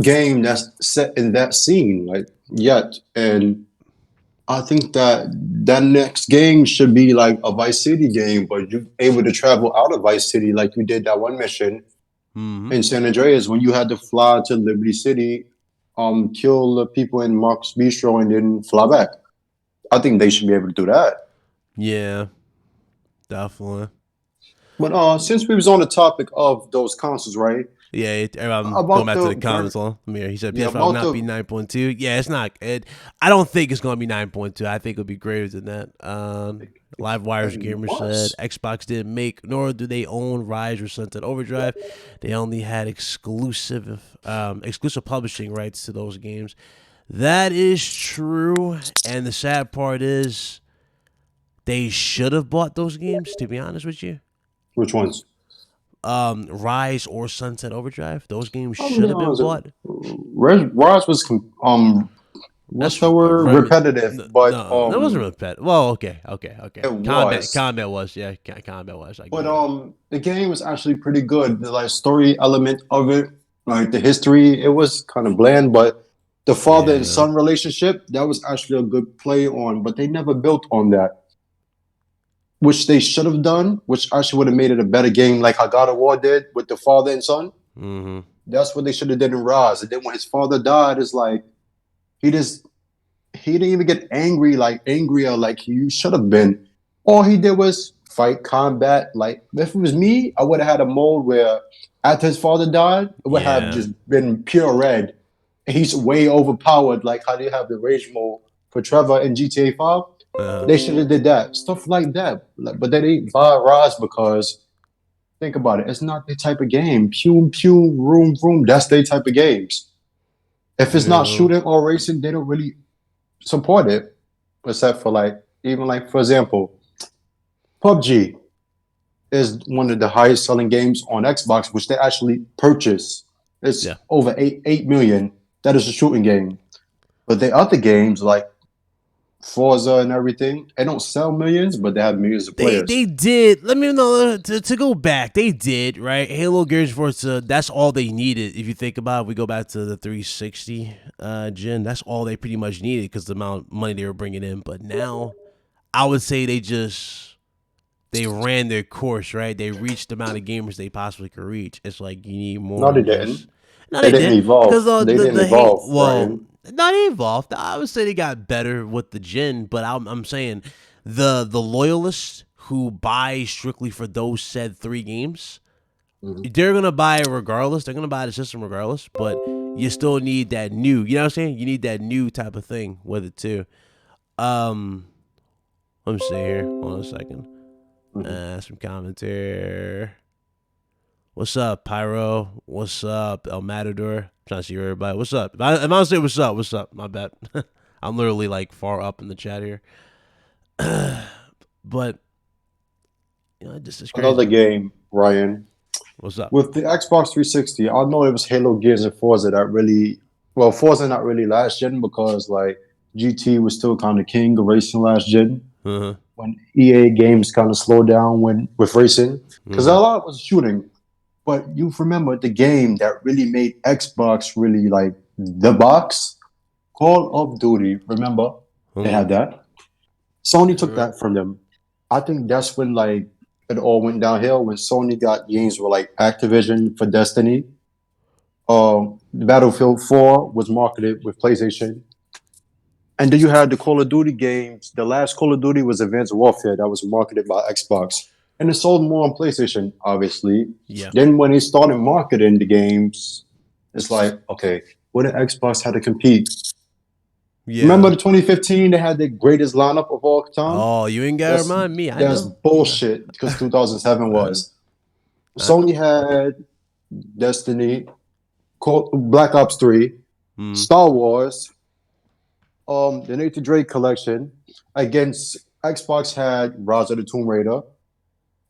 game that's set in that scene, like yet. And I think that next game should be like a Vice City game, but you're able to travel out of Vice City, like you did that one mission in San Andreas when you had to fly to Liberty City, kill the people in Mark's Bistro, and then fly back. I think they should be able to do that. Yeah, definitely. But since we was on the topic of those consoles, right? Yeah, going About back to the the comments on Amir, he said yeah, PS5 will about not be the 9.2. Yeah, it's not. I don't think it's going to be 9.2. I think it'll be greater than that. Live Wires Gamer said was. Xbox didn't make, nor do they own Rise or Sunset Overdrive. They only had exclusive publishing rights to those games. That is true, and the sad part is they should have bought those games. To be honest with you, Which ones? Rise or Sunset Overdrive. Those games I'll should be have been honest. bought. Ross was what's That's the word? Repetitive, but that wasn't really bad. Well, okay. it was. Combat was, yeah, combat was. I give But you that. the game was actually pretty good. The like story element of it, like the history, it was kind of bland. But the father and Yeah, son relationship, that was actually a good play on. But they never built on that, which they should have done. Which actually would have made it a better game, like how God of War did with the father and son. mm-hmm. That's what they should have did in Raz. And then when his father died, it's like he just he didn't even get angry, like angrier, like he should have been. All he did was fight combat. Like if it was me, I would have had a mode where after his father died, it would have Yeah, just been pure red. And he's way overpowered, like how they have the rage mode for Trevor in GTA 5. uh, They should have did that. Stuff like that. But they didn't buy Raz because think about it, it's not their type of game. Pew pew, room room, that's their type of games. If it's not yeah, shooting or racing, they don't really support it, except for like even like for example, PUBG is one of the highest selling games on Xbox, which they actually purchase. It's yeah. over 8 million. That is a shooting game. But the other games like Forza and everything, they don't sell millions, but they have millions of They players. did. Let me know to go back. They did right. Halo, Gears of Forza. That's all they needed. If you think about it, we go back to the 360 gen. That's all they pretty much needed because the amount of money they were bringing in. But now, I would say they ran their course, right? They reached the amount of gamers they possibly could reach. It's like you need more No, they than just. didn't. No, They they didn't did because evolve. They didn't the hate. evolve, Well, Ryan. not evolved. I would say they got better with the gen, but I'm saying the loyalists who buy strictly for those said 3 games, Mhm. they're gonna buy it regardless. They're gonna buy the system regardless, but you still need that new. You know what I'm saying? You need that new type of thing with it too. Um, let me see here. Hold on a second. Mhm. Some commentary. What's up, Pyro? What's up, El Matador? Trying to see everybody. What's up? If I don't say what's up, what's up? My bad. I'm literally like far up in the chat here. But this is Another crazy. game, Ryan. What's up? With the Xbox 360, I know it was Halo, Gears, and Forza that really, well, Forza not really last gen because like GT was still kind of king of racing last gen Uh-huh. when EA games kind of slowed down when with racing because a Uh-huh. lot was shooting. But you remember the game that really made Xbox really like the box, Call of Duty. Remember they Uh-huh. had that. Sony took Uh-huh. that from them. I think that's when like it all went downhill when Sony got games with like Activision for Destiny. Battlefield 4 was marketed with PlayStation. And then you had the Call of Duty games. The last Call of Duty was Advanced Warfare that was marketed by Xbox. And it sold more on PlayStation, obviously. Yeah. Then when they started marketing the games, it's like, okay, what did Xbox had to compete? Remember Yeah. the 2015, they had the greatest lineup of all time? Oh, you ain't gotta That's remind me. I that's know. bullshit because 2007 I know. was. I Sony know. had Destiny, Black Ops 3, Hmm. Star Wars, the Nathan Drake collection. Against Xbox had Rise of the Tomb Raider,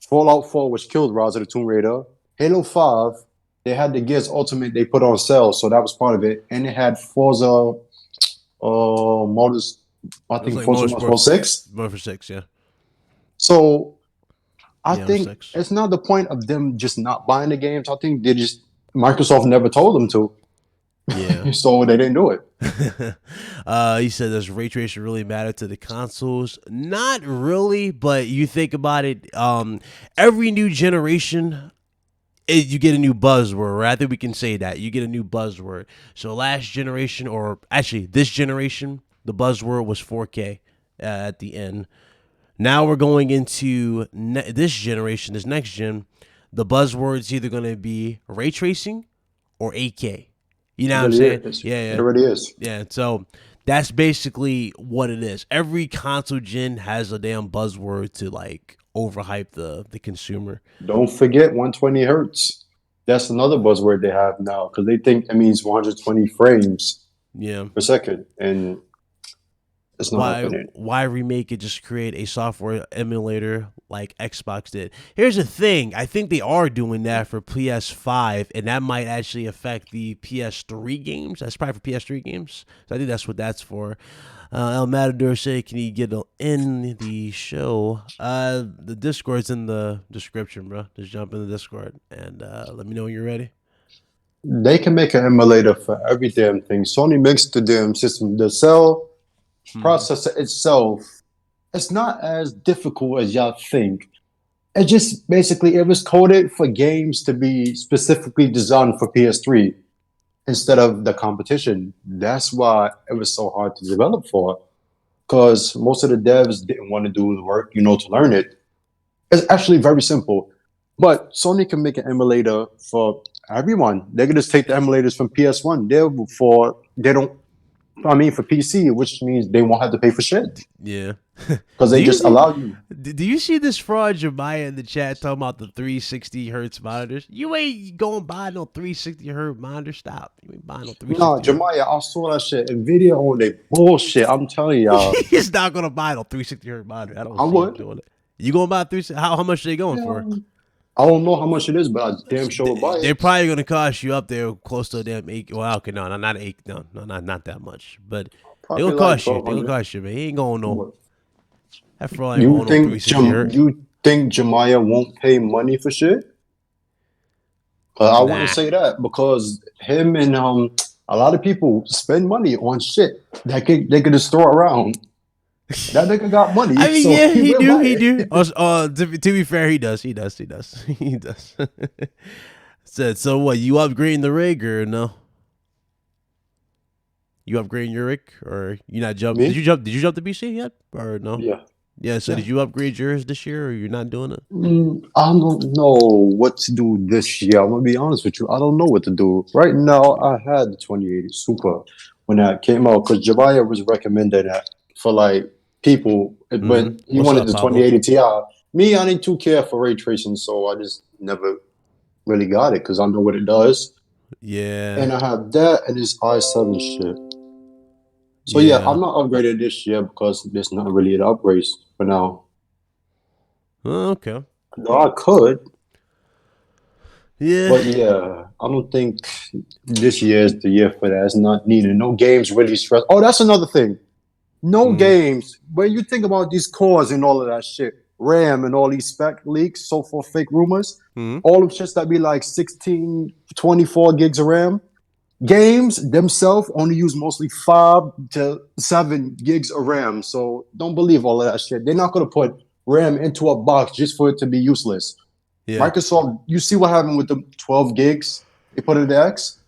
Fallout 4, which killed Rise of the Tomb Raider, Halo 5. They had the Gears Ultimate they put on sale, so that was part of it. And it had Forza Motors, I It was think like Forza Motorsport 6. More for 6, yeah. So I Yeah, it was think 6. it's not the point of them just not buying the games. I think they just Microsoft never told them to. Yeah. So they didn't do it. He said, does ray tracing really matter to the consoles? Not really, but you think about it. Every new generation, you get a new buzzword. Or I think we can say that you get a new buzzword. So last generation, or actually this generation, the buzzword was 4K at the end. Now we're going into this generation, this next gen. The buzzword's either going to be ray tracing or 8K. You know what I'm saying? Yeah. It already is. Yeah. So that's basically what it is. Every console gen has a damn buzzword to like overhype the consumer. Don't forget 120 hertz. That's another buzzword they have now because they think it means 120 frames per second, and it's not happening. Why remake it? Just create a software emulator like Xbox did. Here's the thing. I think they are doing that for PS5, and that might actually affect the PS3 games. That's probably for PS3 games. So I think that's what that's for. El Matador said, can you get in the show? The Discord's in the description, bro. Just jump in the Discord and let me know when you're ready. They can make an emulator for every damn thing. Sony makes the damn system. The cell processor itself, it's not as difficult as y'all think. It just basically, it was coded for games to be specifically designed for PS3 instead of the competition. That's why it was so hard to develop for, because most of the devs didn't want to do the work, to learn it. It's actually very simple. But Sony can make an emulator for everyone. They can just take the emulators from PS1. For PC, which means they won't have to pay for shit. Yeah. Because they just allow you. Do you see this fraud Jemiah in the chat talking about the 360 hertz monitors? You ain't going to buy no 360 hertz monitor. Stop. You ain't buying no 360. No, Jemiah, I saw that shit. NVIDIA on their bullshit. I'm telling y'all. He's not going to buy no 360 hertz monitor. I would. Doing it. You going to buy 360? How much are they going for? I don't know how much it is, but I damn sure will buy it. They're probably going to cost you up there close to a damn 8. Well, okay, no, not 8. No, not that much. But they're going to cost you. They're going to cost you, man. He ain't going no. That fraud ain't going no 360 hertz. You think Jemiah won't pay money for shit? I wouldn't say that, because him and a lot of people spend money on shit that they could just throw around. That nigga got money. I mean, so yeah, he do. To be fair, he does. He does. Said, so what? You upgrading the rig or no? You upgrading your rig, or you not jumping? Did you jump the PC yet, or no? Yeah. Yeah. So did you upgrade yours this year, or you're not doing it? I don't know what to do this year. I'm gonna be honest with you. I don't know what to do right now. I had the 2080 Super when that came out, because Jemiah was recommended that for like people, but he wanted the 2080 Ti. Me, I didn't too care for ray tracing, so I just never really got it because I know what it does. Yeah. And I have that and this i7 shit. So yeah, I'm not upgraded this year because there's not really an upgrade for now. Okay. No, I could. Yeah. But yeah, I don't think this year is the year for that. It's not needed. No games really stress. Oh, that's another thing. No games. When you think about these cores and all of that shit, RAM and all these spec leaks, so for fake rumors, all of shit that be like 16, 24 gigs of RAM. Games themselves only use mostly 5 to 7 gigs of RAM. So don't believe all of that shit. They're not going to put RAM into a box just for it to be useless. Yeah. Microsoft, you see what happened with the 12 gigs they put in the X?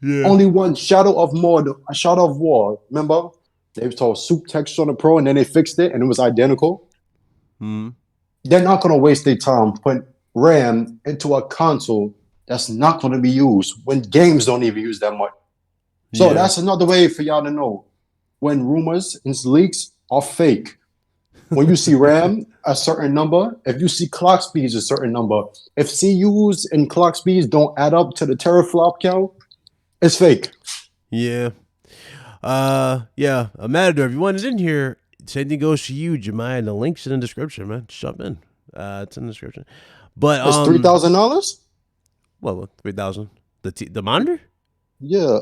Yeah. Only one Shadow of War. Remember? They told soup texture on the Pro, and then they fixed it, and it was identical. They're not going to waste their time putting RAM into a console that's not going to be used when games don't even use that much. So that's another way for y'all to know when rumors and leaks are fake. When you see RAM a certain number, if you see clock speeds a certain number, if CUs and clock speeds don't add up to the teraflop count, it's fake. Yeah. Matador, if you wanted in here, same thing goes to you, Jemiah. The link's in the description, man. Just jump in. It's in the description. But it's $3,000. Well, 3,000. The monitor? Yeah.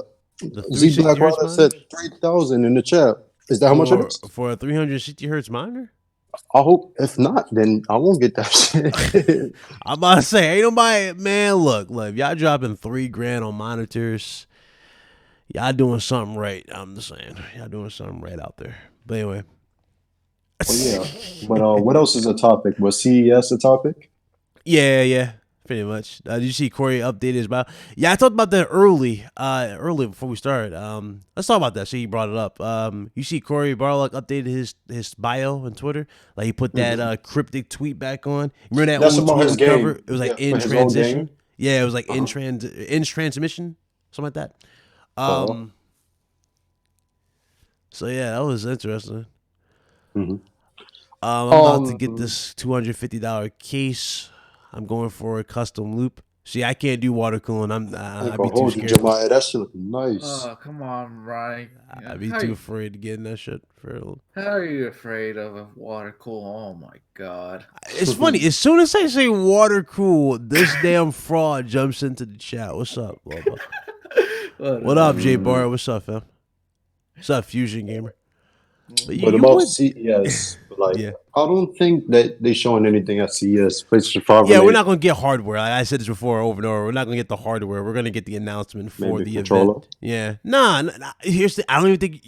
Z Black Rider said 3,000 in the chat. Is that how much it is for a 360 hertz monitor? I hope. If not, then I won't get that shit. I'm about to say, ain't nobody, man. Look, if y'all dropping $3,000 on monitors. Y'all doing something right. I'm just saying, y'all doing something right out there. But anyway. Oh yeah. But what else is a topic? Was CES a topic? Yeah, pretty much. Did you see Corey updated his bio? Yeah, I talked about that early before we started. Let's talk about that. See, you brought it up. You see Corey Barlock updated his bio on Twitter. Like he put that cryptic tweet back on. Remember that That's old about tweet his on the cover? game. It was like Yeah, in for his old transition. game. Yeah, it was like Uh-huh. in transmission, something like that. Oh. So yeah, that was interesting. hmm I'm about to get Um, this $250 case. I'm going for a custom loop. See, I can't do water cooling. I ain't I'd gonna be too hold you, scared. Jemiah. That shit look nice. Oh, come on, Ryan. I'd be too afraid to get in that shit. How are you afraid of a water cool? Oh my god. It's funny. As soon as I say water cool, this damn fraud jumps into the chat. What's up, Bubba? What up, GBar? What's up, fam? What's up, Fusion Gamer? But about CES, like Yeah. I don't think that they showing anything at CES. PlayStation 5. Yeah, we're related. not gonna get hardware. Like I said this before over and over. We're not gonna get the hardware. We're gonna get the announcement for Maybe the controller? event. Yeah, nah. Here's the. I don't even think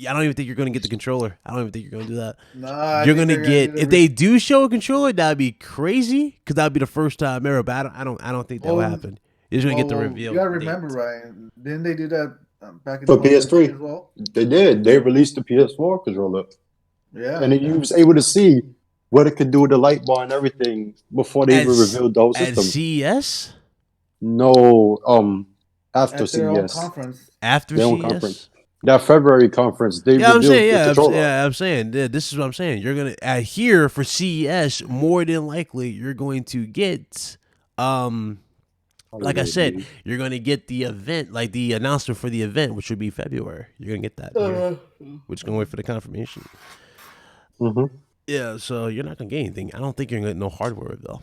you're gonna get the controller. I don't even think you're gonna do that. Nah, You're gonna get if they do show a controller, that'd be crazy because that'd be the first time ever. But I don't think that will happen. You're just gonna get the reveal. You gotta remember, Ryan. Didn't they do that back in For the PS3 as well? They did. They released the PS4 controller, Yeah. and then you was able to see what it could do with the light bar and everything before they even revealed the whole At system. CES? No, after At their own CES, conference. After their own CES? conference. That February conference, they Yeah, I'm revealed saying, the controller. I'm saying, this is what I'm saying. You're gonna here for CES. More than likely, you're going to get, like I said, you're gonna get the event, like the announcement for the event, which would be February. You're gonna get that. Here. We're just gonna wait for the confirmation. Mm-hmm. Yeah, so you're not gonna get anything. I don't think you're gonna get no hardware though.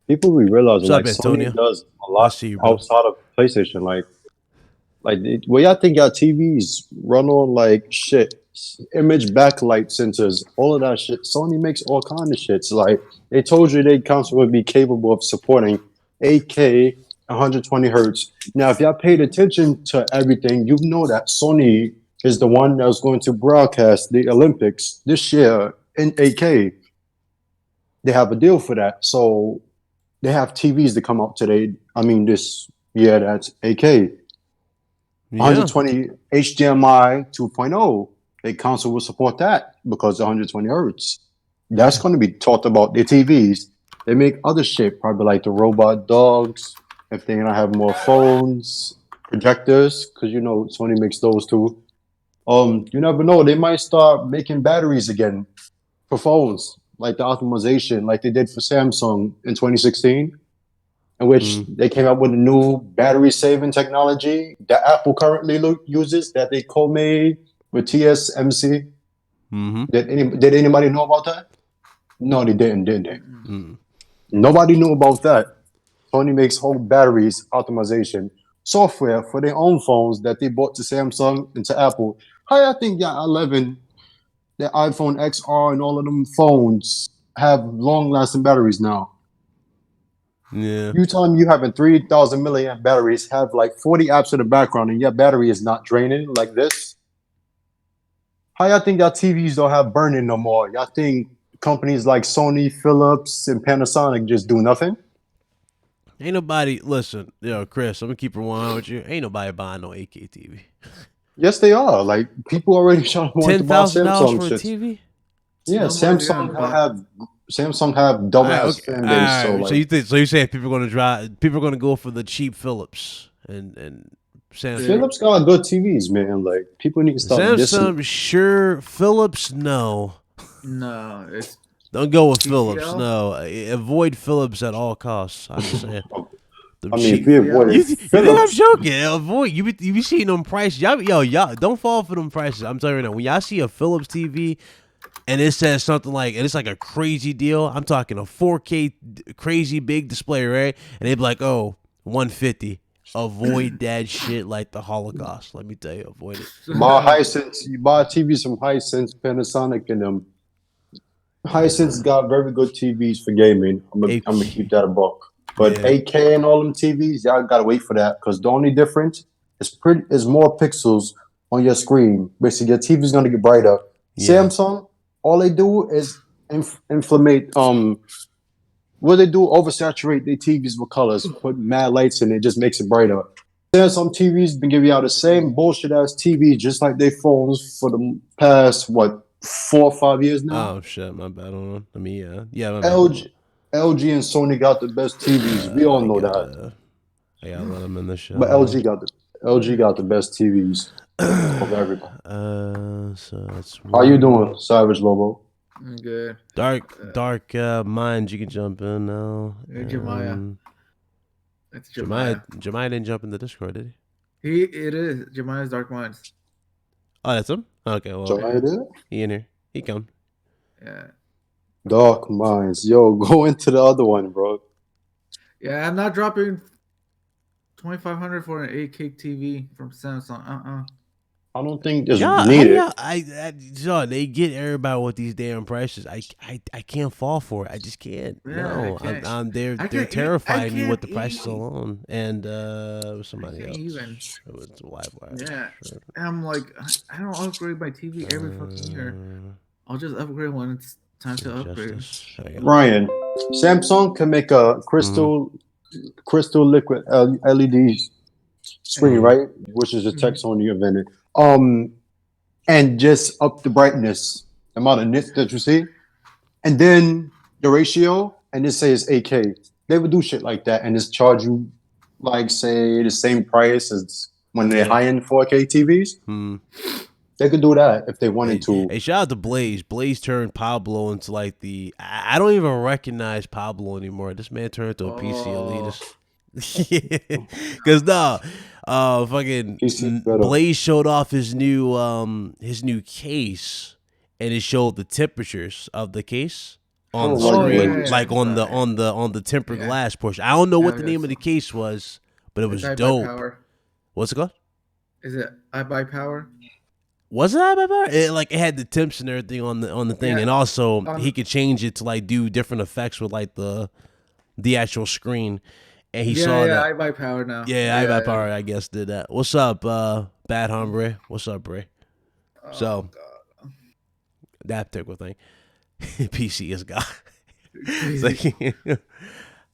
People we realize What's up, like Antonio? Sony does a I lot see you, bro. outside of PlayStation. Well, y'all think y'all TVs run on like shit, image backlight sensors, all of that shit. Sony makes all kind of shits. Like they told you their console would be capable of supporting 8K, 120 hertz. Now, if y'all paid attention to everything, you know that Sony is the one that's going to broadcast the Olympics this year in 8K. They have a deal for that, so they have TVs that come out today. I mean, this year that's 8K. 120 HDMI 2.0. A console will support that because 120 hertz. That's going to be talked about. Their TVs. They make other shit, probably like the robot dogs. If they're gonna have more phones, projectors, because you know Sony makes those too. You never know. They might start making batteries again for phones, like the optimization, like they did for Samsung in 2016. In which they came up with a new battery saving technology that Apple currently uses that they co-made with TSMC. Mm-hmm. Did anybody know about that? No, they didn't, did they? Mm-hmm. Nobody knew about that. Sony makes whole batteries optimization software for their own phones that they bought to Samsung and to Apple. I think 11, the iPhone XR and all of them phones have long-lasting batteries now. Yeah. You tell them you having 3,000 milliamp batteries, have like 40 apps in the background, and your battery is not draining like this. How y'all think y'all TVs don't have burning no more? Y'all think companies like Sony, Philips, and Panasonic just do nothing? Ain't nobody listen, Chris. I'm gonna keep it 100 with you. Ain't nobody buying no 8K TV. Yes, they are. Like people already trying to want to buy $10,000 Samsung for a shit. TV? Yeah, No Samsung have dumbass fan base. So like, so you say people are gonna go for the cheap Philips and Samsung. Philips got good TVs, man. Like people need to stop Samsung, dissing. sure. Philips, no. No, it's Don't go with TCL? Philips. No, avoid Philips at all costs. I'm just saying. I mean, if we avoid You think I'm Philips, joking? Avoid you be seeing them prices. Y'all don't fall for them prices. I'm telling you right now. When y'all see a Philips TV and it says something like, and it's like a crazy deal. I'm talking a 4K crazy big display, right? And they be like, oh, 150. Avoid that shit like the Holocaust. Let me tell you, avoid it. buy Hisense. You buy TVs from Hisense, Panasonic, and them. Hisense got very good TVs for gaming. I'm gonna keep that a buck. But 8K and all them TVs, y'all gotta wait for that because the only difference is more pixels on your screen. Basically, your TV's gonna get brighter. Yeah. Samsung, all they do is inflammate. What they do, oversaturate their TVs with colors, put mad lights in it, just makes it brighter. Samsung TVs been giving out the same bullshit ass TV, just like their phones for the past 4 or 5 years now. Oh shit, my bad. On. I mean, yeah, my LG and Sony got the best TVs. We all know that. I gotta let them in the show. But LG got the best TVs of everybody. So that's how you doing, Savage Lobo? I'm good. Dark minds. You can jump in now. Jemiah. It's Jemiah. Jemiah didn't jump in the Discord, did he? It is Jemiah's Dark Minds. Oh, that's him. Okay, well, Jemiah did? He in here. He come. Yeah. Dark Minds. Yo, go into the other one, bro. Yeah, I'm not dropping $2,500 for an 8K TV from Samsung. I don't think it's needed. They get everybody with these damn prices. I can't fall for it. I just can't. Yeah, no, they're terrifying me with the prices alone. And somebody else. Even. It was live. Yeah, sure. And I'm like, I don't upgrade my TV every fucking year. I'll just upgrade when it's time to upgrade. Ryan, Samsung can make a crystal liquid LED screen, right? Which is the tech Sony invented. And just up the brightness, the amount of nits that you see, and then the ratio, and it says 8K. They would do shit like that and just charge you, like, say, the same price as when they're high-end 4K TVs. They could do that if they wanted to. Hey, shout out to Blaze. Blaze turned Pablo into like I don't even recognize Pablo anymore. This man turned into a PC elitist. Cause fucking Blaze showed off his new case, and it showed the temperatures of the case on the screen, like on the tempered glass portion. I don't know what the name of the case was, but it was dope. What's it called? Is it iBuyPower? Was it iBuyPower? It had the temps and everything on the thing, and also he could change it to like do different effects with like the actual screen. And he saw that. iBuyPower now. Yeah, iBuyPower, I guess, did that. What's up, Bad Hombre? What's up, Bray? God. That particular thing. PC is God.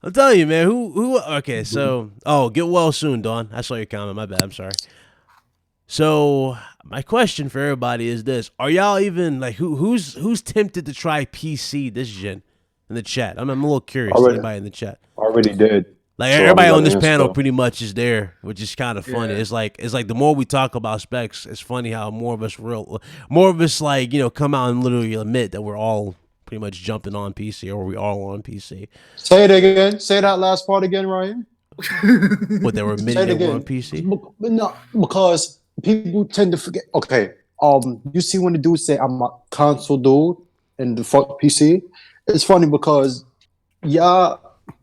I'm telling you, man. Who? Okay, so get well soon, Dawn. I saw your comment. My bad. I'm sorry. So my question for everybody is this: are y'all even like who's tempted to try PC this gen in the chat? I'm a little curious. Anybody in the chat? Already did. Like everybody on this panel pretty much is there, which is kind of funny. It's like the more we talk about specs, it's funny how more of us like come out and literally admit that we're all pretty much jumping on PC, or we all on PC. Say it again. Say that last part again, Ryan. What, they were admitting they were on PC? No, because people tend to forget. Okay, you see when the dudes say I'm a console dude and the fuck PC, it's funny because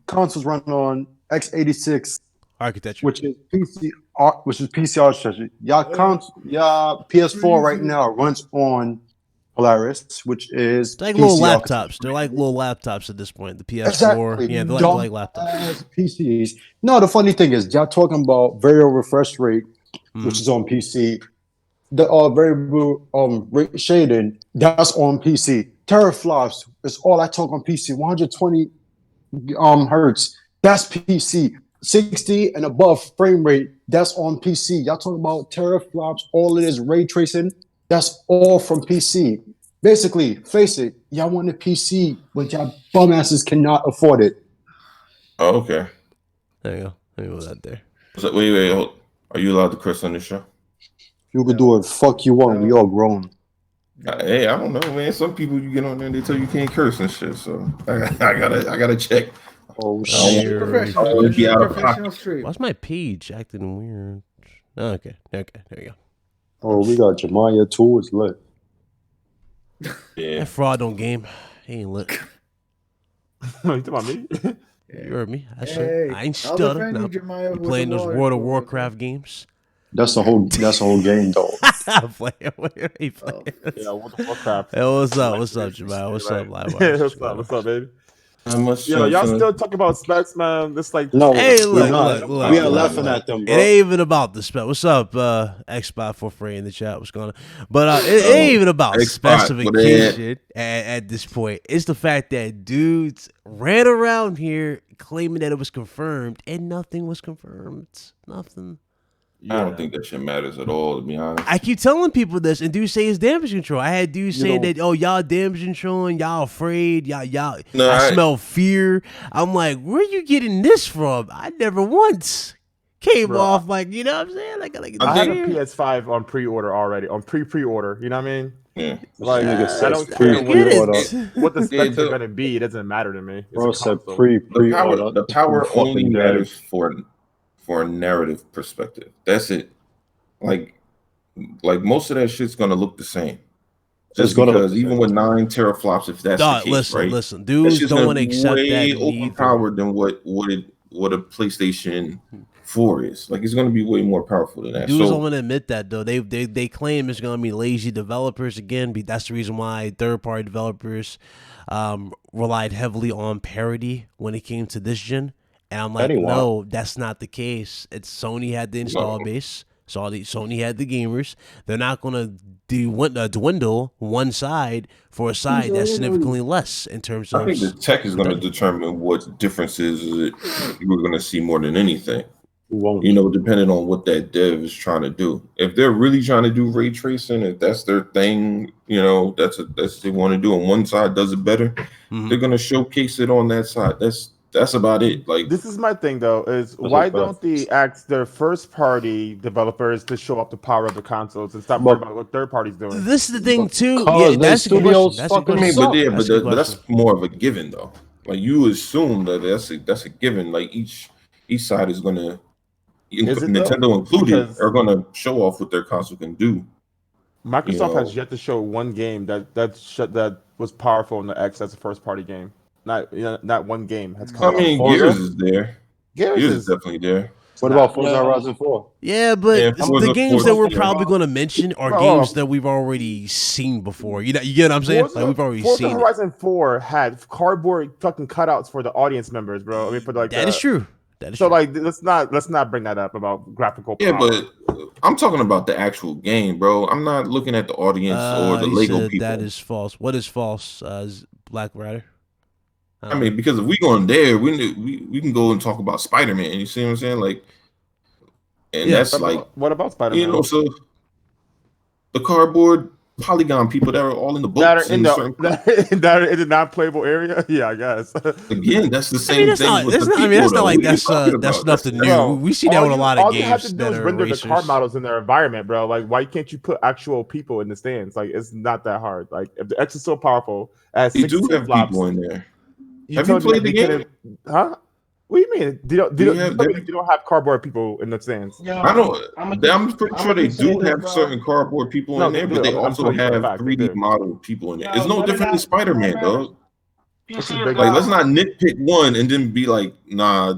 consoles run on x86 architecture, which is PC architecture. PS4 right now runs on Polaris, which is like little laptops. They're like little laptops at this point. The PS4, exactly. Yeah, they're like laptops. PCs. No, the funny thing is, y'all talking about variable refresh rate, which is on PC. The variable rate shading, that's on PC. Teraflops is all I talk on PC. 120 hertz. That's PC. 60 and above frame rate, that's on PC. Y'all talking about teraflops, all it is ray tracing, that's all from PC. Basically, face it, y'all want a PC, but y'all bum asses cannot afford it. Oh, okay. There you go. Let me move that there. So, wait, hold. Are you allowed to curse on this show? You can do it. Fuck you want. We all grown. Hey, I don't know, man. Some people you get on there and they tell you can't curse and shit. So I gotta check. Oh shit! Why's my page acting weird? Okay, there you go. Oh, we got Jemiah too. It's lit. Yeah, that fraud on game. He ain't lit. You talking about me? You heard me. I ain't stuttering. No. You playing those World of Warcraft games? That's the whole game, though. Yeah, World of Warcraft. Hey, what's up? What's up, Jemiah? What's up, Live? What's up, baby? Yo, y'all still talking about specs, man? This like No, Hey, we're look, not. look, We are look, laughing look. at them, It bro. ain't even about the spec. What's up, Xbox for free in the chat? What's going on? But it ain't even about Xbox, specification at this point. It's the fact that dudes ran around here claiming that it was confirmed, and nothing was confirmed. Nothing. I don't think that shit matters at all, to be honest. I keep telling people this, and dudes say it's damage control. I had dudes saying that, oh, y'all damage controlling, y'all afraid, y'all. No, I smell fear. I'm like, where are you getting this from? I never once came off like, you know what I'm saying? Like I had a PS5 on pre-order already, on pre-order. You know what I mean? Yeah. Like Nigga I said don't care pre-order. what the specs Yeah, are gonna be. It doesn't matter to me. It's Bro a said console. pre-order. The power only Fucking matters for a narrative perspective. That's it. Like most of that shit's gonna look the same. Just because even with 9 teraflops, if that's the case, listen, dudes don't want to accept that. Way overpowered than what a PlayStation 4 is. Like it's gonna be way more powerful than that. Dudes don't want to admit that though. They claim it's gonna be lazy developers again. That's the reason why third-party developers relied heavily on parity when it came to this gen. And I'm like, no, that's not the case. It's Sony had the install base. Sony had the gamers. They're not going to dwindle one side for a side that's significantly less in terms of. I think the tech is going to determine what differences we're going to see more than anything. You know, depending on what that dev is trying to do. If they're really trying to do ray tracing, if that's their thing, you know, that's what they want to do, and one side does it better, they're going to showcase it on that side. That's about it. Like, this is my thing though, is why don't they ask their first party developers to show up the power of the consoles and stop worrying about what third parties doing? This is the thing too. Yeah, that's a good question. But that's more of a given though. Like you assume that that's a given. Like each side is gonna, Nintendo included, are gonna show off what their console can do. Microsoft has yet to show one game that was powerful in the X as a first party game. Not one game has come. I mean, Gears is there. Gears is definitely there. What about Forza Horizon 4? Yeah, but the games that we're probably going to mention are games that we've already seen before. You get what I'm saying? Like we've already seen. Forza Horizon 4 had cardboard fucking cutouts for the audience members, bro. I mean, for like that is true. So like, let's not bring that up about graphical power. Yeah, but I'm talking about the actual game, bro. I'm not looking at the audience or the Lego people. That is false. What is false? Black Rider. I mean, because if we going there, we can go and talk about Spider-Man. You see what I'm saying? Like, and that's like, what about Spider-Man? You know, so the cardboard polygon people that are all in the books that are in the non-playable area. Yeah, I guess. Again, that's the same thing. That's not like that's nothing new. Bro, we see that with a lot of games. All you have to do is render the card models in their environment, bro. Like, why can't you put actual people in the stands? Like, it's not that hard. Like, if the X is so powerful, as you do have people in there. Have you played the game? Huh? What do you mean? You don't have cardboard people in the stands? Yeah, I'm pretty sure they do have certain cardboard people in there, but they also have 3D model people in there. It's no different than Spider-Man, dog. Like, let's not nitpick one and then be like, nah,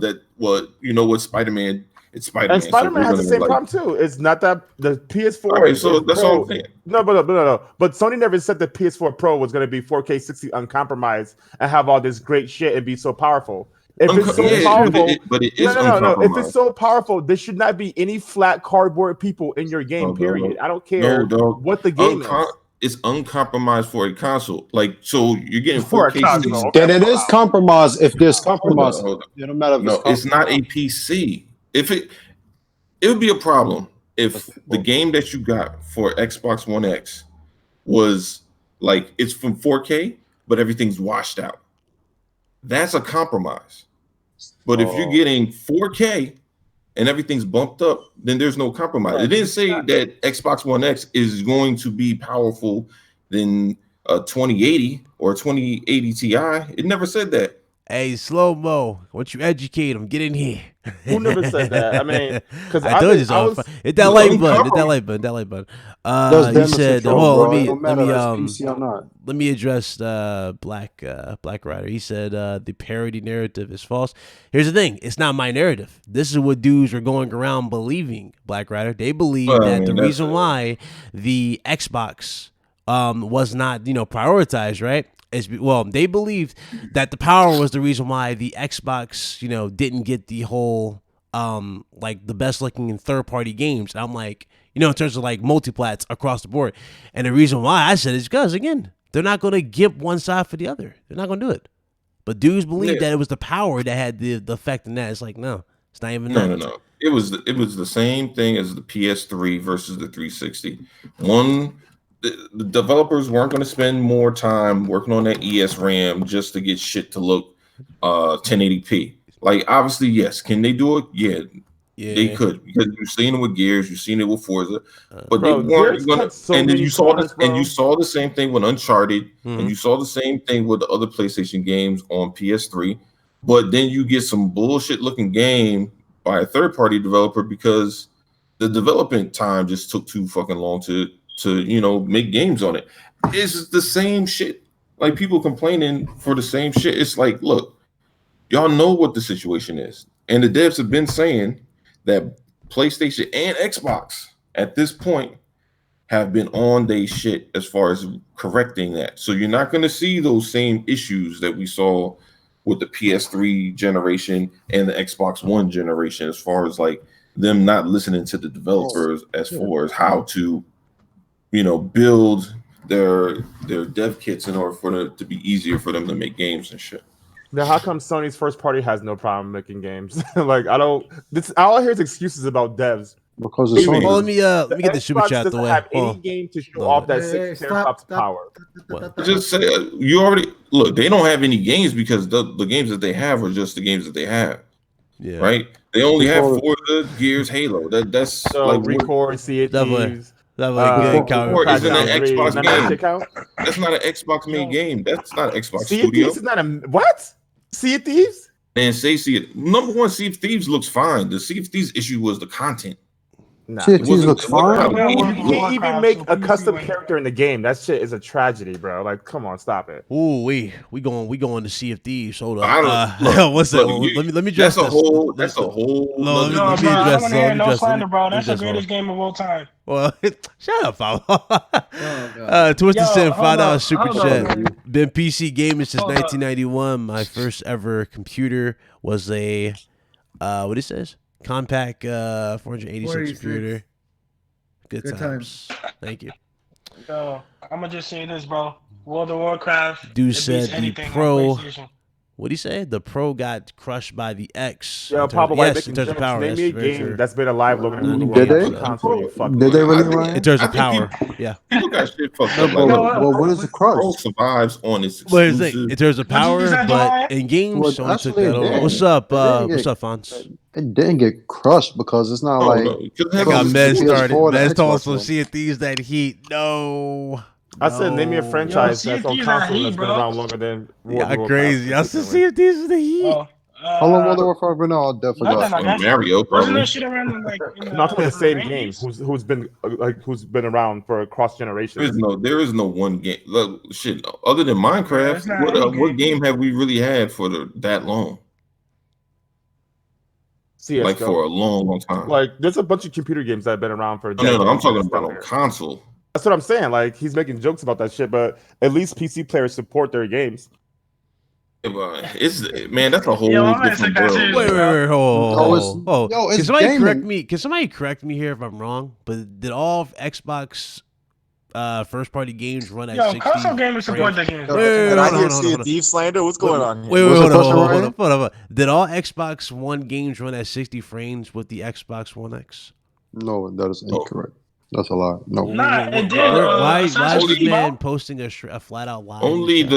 you know what, Spider-Man. It's Spider-Man. And Spider-Man has the same problem too. It's not that the PS4. All right, so that's all I'm saying. No. But Sony never said the PS4 Pro was going to be 4K 60 uncompromised and have all this great shit and be so powerful. If it's so powerful, but it is no. If it's so powerful, there should not be any flat cardboard people in your game. Period. I don't care what the game is. It's uncompromised for a console. Like, so you're getting 4K. Then it is compromised if there's compromise. It don't matter if it's not a PC. It would be a problem if the game that you got for Xbox One X was like it's from 4K, but everything's washed out. That's a compromise. But if you're getting 4K and everything's bumped up, then there's no compromise. It didn't say that Xbox One X is going to be powerful than a 2080 or 2080 Ti. It never said that. Hey, slow mo. Once you educate them, get in here. Who never said that? I mean, because I told you so. Hit that like button. Hit that like button. That like button. He said, let me address Black Rider. He said the parody narrative is false. Here's the thing. It's not my narrative. This is what dudes are going around believing, Black Rider. They believe that the reason why the Xbox was not, prioritized, right? They believed that the power was the reason why the Xbox, didn't get the whole like the best looking in third party games. And I'm like, in terms of like multiplats across the board. And the reason why I said is because again, they're not going to give one side for the other. They're not going to do it. But dudes believe that it was the power that had the effect in that. It's like, no, it's not even that. No. It was the same thing as the PS3 versus the 360. The developers weren't going to spend more time working on that ES RAM just to get shit to look 1080p. Like, obviously, yes. Can they do it? Yeah. They could, because you've seen it with Gears, you've seen it with Forza, but they weren't going to. And then you saw the same thing with Uncharted, and you saw the same thing with the other PlayStation games on PS3. But then you get some bullshit looking game by a third party developer because the development time just took too fucking long to make games on it. It's the same shit. Like, people complaining for the same shit. It's like, look, y'all know what the situation is, and the devs have been saying that PlayStation and Xbox at this point have been on their shit as far as correcting that. So you're not going to see those same issues that we saw with the PS3 generation and the Xbox One generation, as far as like them not listening to the developers as far as how to, build their dev kits in order for it to be easier for them to make games and shit. Now, how come Sony's first party has no problem making games? Like, all I hear is excuses about devs. Because it's Sony. Well, let me get the super chat doesn't the way. have any game to show off that 6 teraflops power. Just say you already look. They don't have any games because the games that they have are just the games that they have. Yeah. Right. They only have Forza, Gears, Halo. That's so like Record, Sea of Thieves. Isn't an Xbox game. That's not an Xbox made game. That's not an Xbox Sea Studio. Thieves is not a what? Sea of Thieves? And number one, Sea of Thieves looks fine. The Sea of Thieves issue was the content. Nah, Sea of Thieves looks fine. You can't even make a custom character in the game. That shit is a tragedy, bro. Like, come on, stop it. Ooh, we going to Sea of Thieves. Hold up. What's that? Let me address that's a whole. No, let me address. No slander, bro. That's the greatest game of all time. Well, shut up, Pablo. Twisted Sin, $5 super chat. Been PC gaming since 1991. My first ever computer was a what it says? Compact 486 computer. Good times. Thank you. Yo, I'm gonna just say this, bro. World of Warcraft. Dude said the Pro. What'd he say? The Pro got crushed by the X. Yeah, Pablo, yes, in terms of power. Name me a game that's been alive longer than Did they? Did they really, Ryan? In terms of power, yeah. People got shit fucked up. Well, what is the crush? Pro survives on its exclusive. In terms of power, but in games, Sony took that over. What's up? What's up, Fonz? It didn't get crushed because it's not like. I got Mez started. Mez told us to see if these that heat. No. I said, name me a franchise that's on console that's been around longer than World of Warcraft. Crazy. I said, see if these is the heat. How long World of Warcraft been out? Definitely got Mario. Wasn't there shit around like not the same game. Who's been around for cross generations? There is no one game. Look, shit. Other than Minecraft, what game have we really had for that long? CS:GO. Like for a long time. Like there's a bunch of computer games that have been around for. No, I'm talking about on console. That's what I'm saying. Like he's making jokes about that shit, but at least PC players support their games. That's a whole different world. Wait, hold. Can somebody correct me? Can somebody correct me here if I'm wrong? But did all Xbox first party games run at 60? Console gamers support the games. Did I hear Sea of Thieves slander? What's going on here? Wait, hold on. Did all Xbox One games run at 60 frames with the Xbox One X? No, that is incorrect. That's a lie. No. Nah, it did. Why is this man posting a flat out lie? Wait,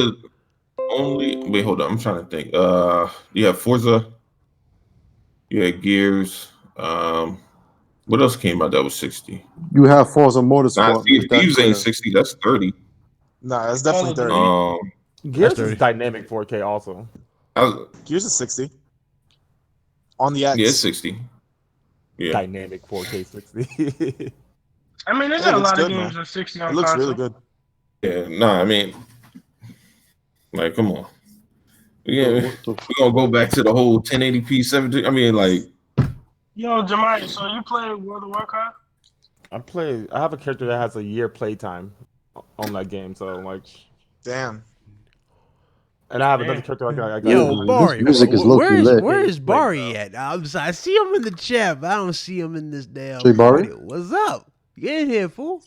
hold on. I'm trying to think. You have Forza. You had Gears. What else came out that was 60? You have Forza Motorsport. Thieves ain't 60. That's 30. Nah, that's definitely 30. Gears is dynamic 4K also. Gears is 60. On the X. Yeah, it's 60. Yeah. Dynamic 4K 60. I mean, there's a lot of games at 60 on console. It looks really good. Yeah, I mean, like, come on. We're gonna go back to the whole 1080p 70. I mean, like. Yo, Jamaican, so you play World of Warcraft? I have a character that has a year playtime on that game, so like. Damn. And I have another character I got. Yo, This Bari, music is low-key lit. where is Wait, Bari at? I'm sorry, I see him in the chat, but I don't see him in this damn Say Bari? audio. What's up? Get in here, fool.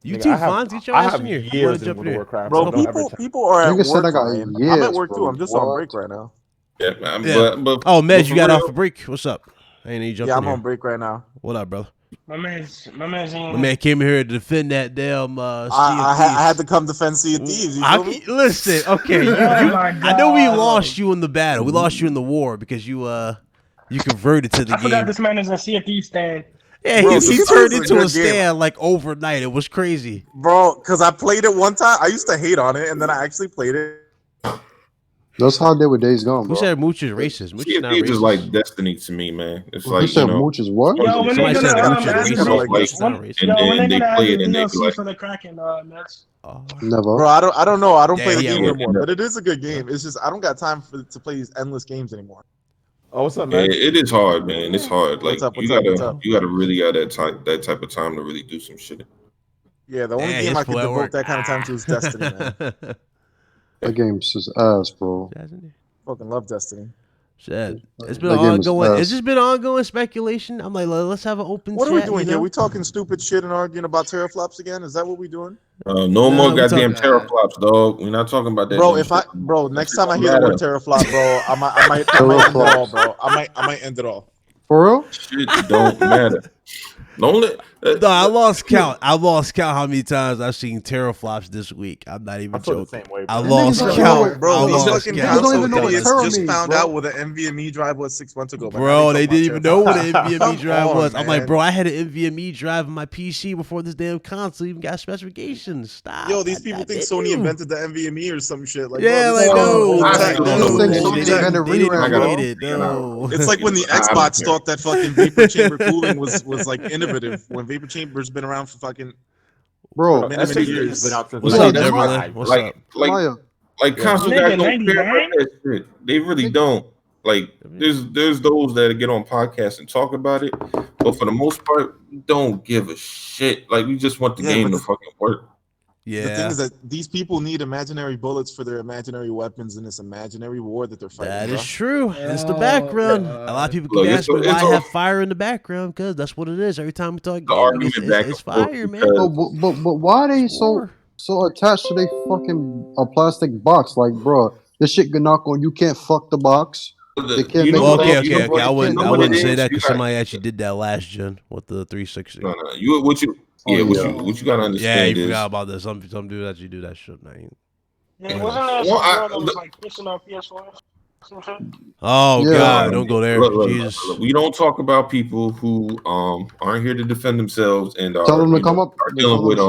You Nigga, too, I have- Fonz. Get your I ass have in here. You years want to in jump World in of here? Warcraft. Bro, so don't ever people are at Nigga said I work, got man. I'm years, at work too. bro. I'm just on What? break right now. Yeah, man. Yeah. But Oh, Mez, you for got real, off a break. What's up? I ain't need you jump Yeah, in I'm here. on break right now. What up, brother? My man's My man came here to defend that damn I Sea had of to come defend Sea of Thieves. Thieves. You feel me? Listen, okay, Oh my I know we God. lost you in the battle. We lost you in the war because you converted to the I forgot game. this man is a Sea of Thieves stand. Yeah, Bro, he this turned is a into a good game. stand like overnight. It was crazy. Bro, because I played it one time. I used to hate on it, and then I actually played it. That's how I did with Days Gone, Who bro. said Mooch is racist? Mooch Sea is of not Thieves is like racist. Destiny to me, man. It's Who like, said you know, Mooch is what? Yo, when they Somebody said gonna Mooch is add racist. the like Mooch this. is not racist. and yo, when then they they gonna add play the it and they be DLC like, for the Kraken, Nets? Never. Bro, I don't know. I don't play the Yeah, game yeah, anymore, yeah. but it is a good game. It's just I don't got time to play these endless games anymore. Oh, what's up, yeah, man? it is hard, man. It's hard. Like What's up? you What's gotta up? you gotta really have that type of time to really do some shit. Yeah, the only Yeah, game his I could fool at devote work. that kind of time to is Destiny, man. That game's just ass, bro. Fucking love Destiny. Shit. It's been That game is ongoing. ass. It's just been ongoing speculation. I'm like, let's have an open What chat. are we doing you here? know? We talking stupid shit and arguing about teraflops again? Is that what we doing? No Nah, more we goddamn talk- teraflops, dog. We're not talking about that. Bro, dumb shit. next That time I shit hear the don't word teraflop, bro, I might end it all, bro. I might end it all. For real? Shit don't matter. Don't let. No, I lost count. I lost count how many times I've seen teraflops this week. I'm not even I feel the joking. same way, I bro. lost Niggas don't count. know Bro, I these lost fucking Niggas count. don't even know what idiots Terra just means, found bro. out what an NVMe drive was 6 months ago. but now Bro, they talking didn't about even know what an teraflops. NVMe Come drive on, was. I'm like, man. bro, I had an NVMe drive in my PC before this damn console even got specifications. Stop. Yo, these I people think didn't. Sony invented the NVMe or some shit. Like, Yeah, bro, this like is no, old I tech, still bro. don't know. Niggas think Old Sony tech. invented They didn't ReRAM, create bro. it. No. It's like when the I don't Xbox care. thought that fucking vapor chamber cooling was like innovative when vapor chamber's been around for fucking Bro, many SSD years. has been out since What's Yeah, up, that's Neverland? What's like, up? Maya. like Yeah. console Nigga, guys don't care 99? about that shit. They really don't. Like, there's those that get on podcasts and talk about it, but for the most part, don't give a shit. Like, we just want the Yeah, game but to fucking work. The thing Yeah, is that these people need imaginary bullets for their imaginary weapons in this imaginary war that they're fighting. that bro. is true. It's the Oh, background. God. A lot of people Look, keep it's asking me a- why it's I a- have fire in the background because that's what it is. Every time we talk The gaming, argument back it's and forth fire, man. because But why are they It's war. so attached to they fucking a plastic box? Like, bro, this shit can knock on. You can't fuck the box. They can't make Well, the okay, box. okay, okay. I wouldn't, know I what wouldn't it say is. that because somebody actually did that last gen with the 360. No, you what you Oh, yeah, yeah. what you gotta Yeah, understand you is forgot about this. Some dude actually do that shit, man. Yeah, wasn't there Well, some girl that was like kissing on PS4? Some shit? Oh Yeah. God, don't go there. Look, Jesus. we don't talk about people who aren't here to defend themselves and Tell them to come up. are dealing with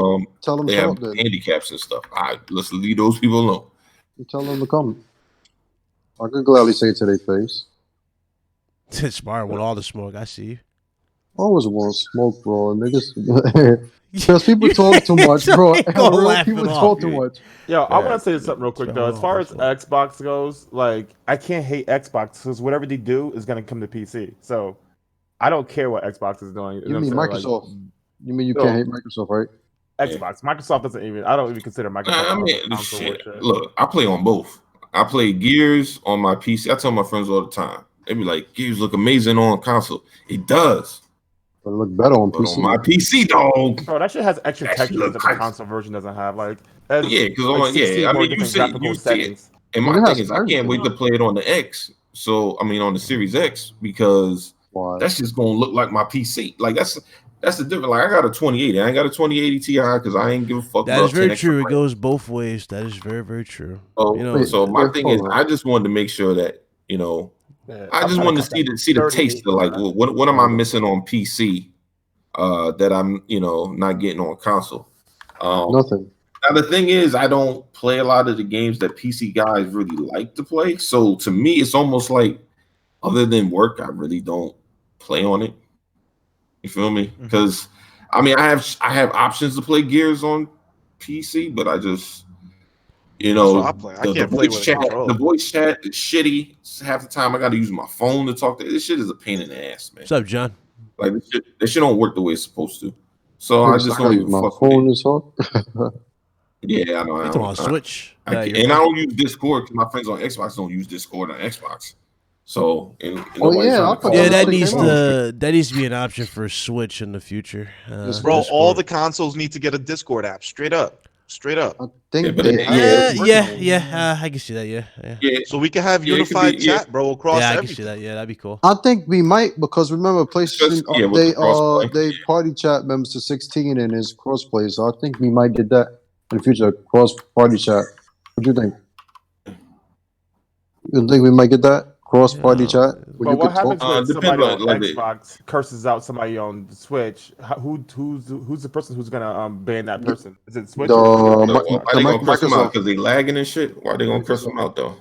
Tell them they to come have up then. handicaps and stuff. All right, let's leave those people alone. Tell them to come. I could gladly say it to their face. Smart with all the smoke. I see you. Always want smoke, bro. Niggas. Because people talk too much, bro. Ain't gonna laugh People it talk off. too much. Yo, I Yeah. want to say something real quick though. As far as Xbox goes, like I can't hate Xbox because whatever they do is gonna come to PC. So I don't care what Xbox is doing. You mean what I'm saying? Microsoft? You mean you No. can't hate Microsoft, right? Like, Xbox, Microsoft doesn't even. I don't even consider Microsoft. I mean, shit. Look, I play on both. I play Gears on my PC. I tell my friends all the time. They be like, Gears look amazing on console. It does. But it look better on But PC. on my PC, dog. Bro, that shit has extra That shit textures look that the tight. console version doesn't have. Like, Yeah, because 16 I more mean, you different see graphical it. settings. And Well, my it thing has is, I can't wait to play it on the X. So, I mean, on the Series X, because Why? that's just gonna look like my PC. Like that's the difference. Like I got a 2080. I ain't got a 2080 Ti because I ain't give a fuck. That about is very 10 extra true. It frames. goes both ways. That is very, very true. Oh, You know, Wait, so my thing is, hold on. I just wanted to make sure that I just wanted to see the taste of like what am I missing on PC that I'm not getting on console. Nothing. Now the thing is, I don't play a lot of the games that PC guys really like to play. So to me, it's almost like, other than work, I really don't play on it. You feel me? Because I mean, I have options to play Gears on PC, but I just That's what I play. I can't play with a controller. the voice chat is shitty. Half the time I got to use my phone to talk to. This shit is a pain in the ass, man. what's up, John? Like this shit don't work the way it's supposed to. So I just don't got even my fuck phone with it. is hot. Yeah, I know. You talking about Switch? I don't use Discord because my friends on Xbox don't use Discord on Xbox. So, yeah, that needs to be an option for Switch in the future. Bro, Discord. all the consoles need to get a Discord app. Straight up. I think I can see that. Yeah. So we can have unified chat, bro, across I can everything. see that. Yeah, that'd be cool. I think we might, because remember PlayStation they party chat members to 16 and is crossplay. So I think we might get that in the future, cross party chat. What do you think? You think we might get that cross party chat? But what happens when somebody on like Xbox curses out somebody on Switch? Who's the person who's gonna ban that person? Is it Switch? Why they gonna curse them out? Because they lagging and shit. Why they gonna curse them out though?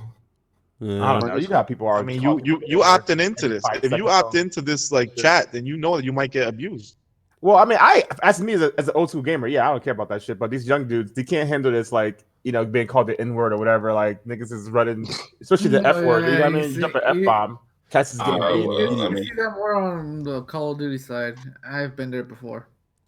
I don't know. You got people. I mean, you opting into this. If you opt into this like chat, then you know that you might get abused. Well, I mean, as me as an old school gamer, yeah, I don't care about that shit. But these young dudes, they can't handle this, like, you know, being called the N word or whatever. Like niggas is running, especially the F word. You know what I mean? You jump an F bomb. Cats is getting paid. You see that more on the Call of Duty side. I've been there before.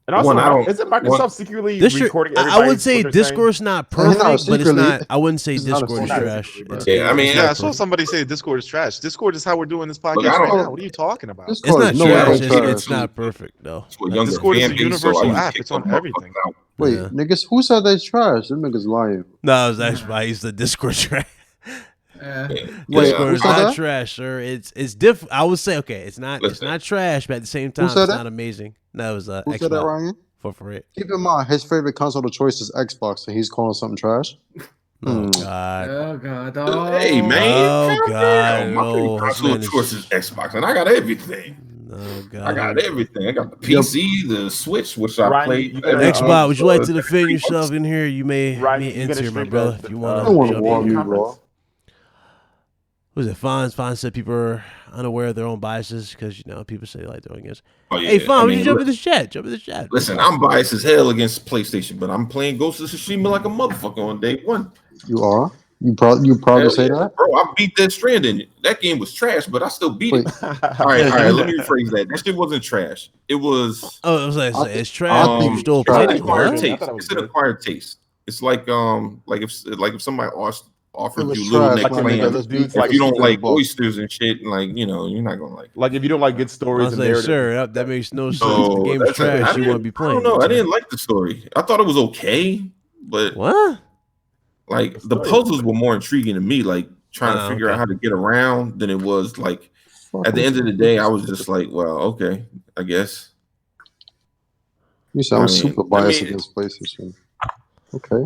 And also, isn't Microsoft secretly recording everybody? I would say Discord's not perfect, but it's not. I wouldn't say Discord is trash. I saw somebody say Discord is trash. Discord is how we're doing this podcast right now. What are you talking about? It's not trash. It's not perfect though. Discord is a universal app. It's on everything. Wait, niggas, who said they trash? Them niggas lying. No, it was actually I used the Discord trash. Discord is not trash, sir. It's different. I would say it's not trash, but at the same time, it's not amazing. No, it was who said that, Ryan? For it. Keep in mind, his favorite console of choice is Xbox, and he's calling something trash. Oh God! Oh God! Oh. Hey man! Oh God! My favorite console of choice is Xbox, and I got everything. Oh God! I got everything. I got the PC, the Switch, which I played. Xbox, would you like to defend yourself in here? You may enter, my brother, if you want to jump in. Bro. Was it Fonz? Fonz said people are unaware of their own biases because, you know, people say they like doing this. Oh, yeah. Hey, Fonz, would you jump in this chat? Jump in this chat. Listen, I'm biased as hell against PlayStation, but I'm playing Ghost of Tsushima like a motherfucker on day one. You are? You probably say that? Bro, I beat Death Stranding. That game was trash, but I still beat it. All right, let me rephrase that. That shit wasn't trash. It was... Oh, I was like, it's trash, but you still played it. It's an acquired taste. It's like if somebody offered you little neck clams. If you don't like oysters and shit, like, you know, you're not gonna like it. Like if you don't like good stories, I was like, sure, that makes no sense. The game is trash. You want to be playing? I don't know. I didn't like the story. I thought it was okay, but what? Like the puzzles were more intriguing to me. Like trying to figure out how to get around than it was like. At the end of the day, I was just like, well, okay, I guess. You sound super biased against PlayStation. Okay.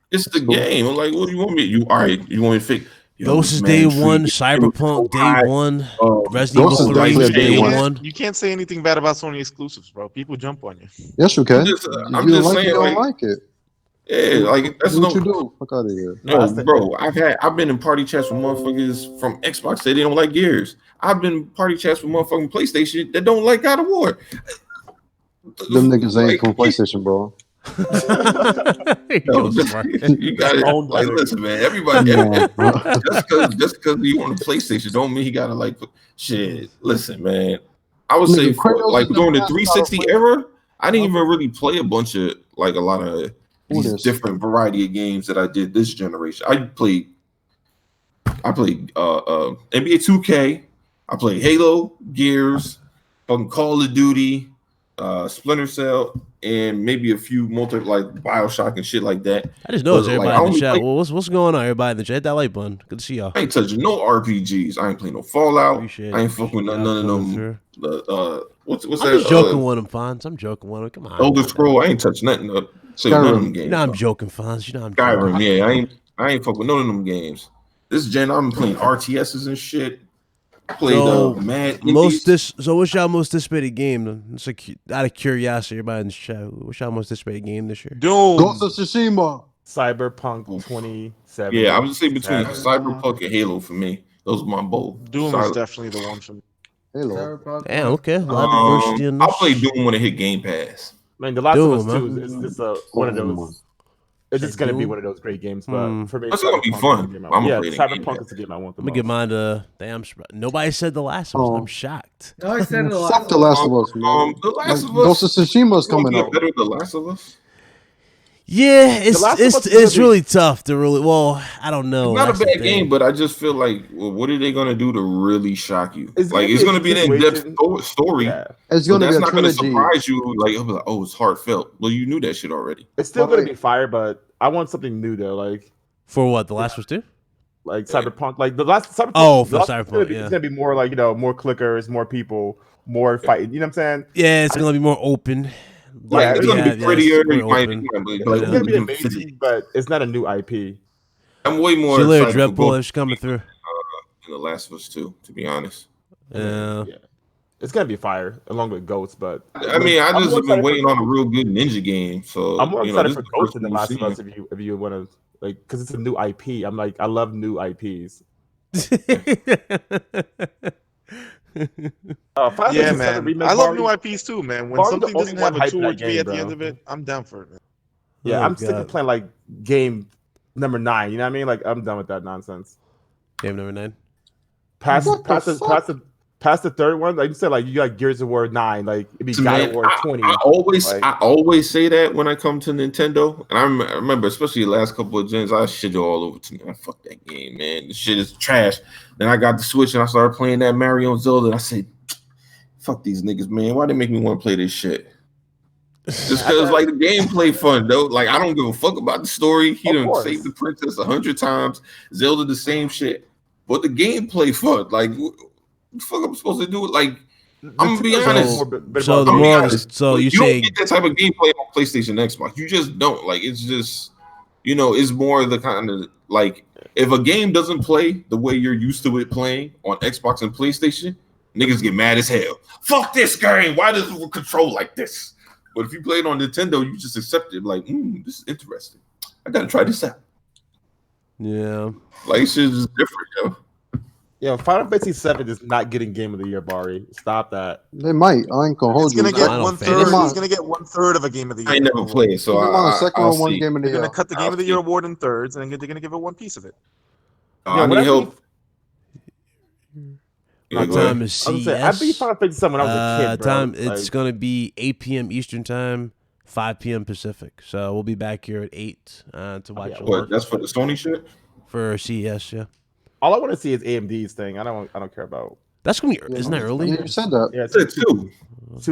It's the game. I'm like, what do you want me? You want me to fix? Ghost is day one, Cyberpunk day one, Resident Evil 3 day one. You can't say anything bad about Sony exclusives, bro. People jump on you. Yes, you can. I'm just saying, you don't like it. Yeah, like that's what you do. Fuck out of here. No, bro. I've been in party chats with motherfuckers from Xbox say they don't like Gears. I've been in party chats with motherfucking PlayStation that don't like God of War. Them niggas ain't from PlayStation, bro. You got it. Like, listen, man. Everybody, just because you want a PlayStation, don't mean he gotta like shit. Listen, man. I would say like during the 360 era, I didn't even really play a lot of these different variety of games that I did this generation. I played NBA 2K. I played Halo, Gears, fucking Call of Duty, Splinter Cell, and maybe a few like BioShock and shit like that. I just know it's everybody in the chat. What's going on, everybody in the chat? Hit that like button. Good to see y'all. I ain't touching no RPGs. I ain't playing no Fallout. I ain't fucking with none of them. What's that? I'm just joking with them, Fonz. I'm joking with them. Come on. Elder Scroll. I ain't touching nothing. None of them games. You know I'm joking, Fonz. You know I'm joking. Skyrim. Yeah, I ain't fucking with none of them games. This gen, I'm playing RTSs and shit. Played Mad Indies. So what's y'all most anticipated game? It's like out of curiosity, everybody in the chat. What's y'all most anticipated game this year? Doom. Ghost of Tsushima. Cyberpunk 27. Yeah, I would say between Cyberpunk and Halo for me. Those are my both. Doom is definitely the one for me. Halo. Damn, okay. A lot of diversity in this. I'll play Doom when it hit Game Pass. I mean, The Last of Us 2 is just one of those. It's just gonna be one of those great games, but for me, it's gonna be fun. Cyberpunk is the game I want the most. Let me get mine to. Damn, nobody said The Last of Us. I'm shocked. No, I said The Last. Fuck The Last of Us. The Last of Us. Ghost of Tsushima is coming out. Better The Last of Us. Yeah, Last of Us is it's gonna really tough to really. Well, I don't know. It's not That's a the bad game, thing. but I just feel like, well, what are they gonna do to really shock you? It's Like, gonna it's be a gonna be an in-depth continuation. story, Yeah. It's but gonna be that's a not gonna trilogy. surprise you. Like, it'll be like, oh, it's heartfelt. Well, you knew that shit already. It's still But, gonna like- be fire, but I want something new though. Like For what? The Last of Us 2? like Cyberpunk. Like the last Cyberpunk. Oh, for the last one's Cyberpunk, gonna be, yeah. It's gonna be more like more clickers, more people, more fighting. You know what I'm saying? Yeah, it's gonna be more open. Like, Yeah, it's gonna be it's prettier. more You might open. be It's like, gonna be ooh, amazing, but it's not a new IP. I'm way more See you later, excited for Dreadpool. both It's coming through. than The Last of Us 2, to be honest. Yeah. Yeah. It's gonna be fire along with Ghosts, but I mean, I I'm just more have been excited for waiting on a Ghosts. real good ninja game. So I'm more you know, excited this for is the Ghosts first than The one we've Last of Us seen. if you want to like because it's a new IP. I'm like I love new IPs. Final Yeah, Fantasy VII man. Remake, I love Bari- new IPs too, man. When Bari's the something only doesn't one have a hyped 2 for or that 3 game, at the bro. end of it, I'm down for it, man. Yeah, Oh, I'm sick of God. playing like game number 9. You know what I mean? Like I'm done with that nonsense. Game number 9. Past What the past the, fuck? past the third one, like you said, like you got Gears of War 9, like it'd be So, God man, of War 20. I like, always say that when I come to Nintendo, and I remember especially the last couple of gens, I shit it all over to me. I fuck that game, man. This shit is trash. Then I got the Switch and I started playing that Mario and Zelda. And I said, fuck these niggas, man. Why they make me want to play this shit? Just because like the gameplay fun though. Like I don't give a fuck about the story. He Of done course. saved the princess 100 times. Zelda the same shit. But the gameplay fun. Like what the fuck I'm supposed to do? Like I'm gonna be honest. So the I'm more, honest. so Like, you you don't say get that type of gameplay on PlayStation, Xbox. You just don't. Like it's just, you know, it's more the kind of like if a game doesn't play the way you're used to it playing on Xbox and PlayStation, niggas get mad as hell. Fuck this game. Why does it control like this? But if you play it on Nintendo, you just accept it. Like, this is interesting. I gotta try this out. yeah. Like it's just different, yo. Yeah, Final Fantasy VII is not getting Game of the Year, Bari. Stop that. They might. I ain't gonna hold It's gonna you. get Final 1/3. Fantasy. It's gonna get 1/3 of a Game of the Year. I ain't never played it, so Keep in mind, second I'll one, one see. game of the They're gonna year. cut the Game I'll of the see. Year award in thirds, and then they're gonna give it one piece of it. Yeah, I when need I help. My Yeah, go time ahead. is I was saying, I beat CES. Final Fantasy VII when I was a kid, bro. Time it's Like, gonna be 8 p.m. Eastern time, 5 p.m. Pacific. So we'll be back here at 8 to watch Yeah, it What? That's for the Sony shit. for CES. Yeah, all I want to see is AMD's thing. I don't care about. that's gonna be. Yeah, Isn't that early? You said that. Yeah, Is it two?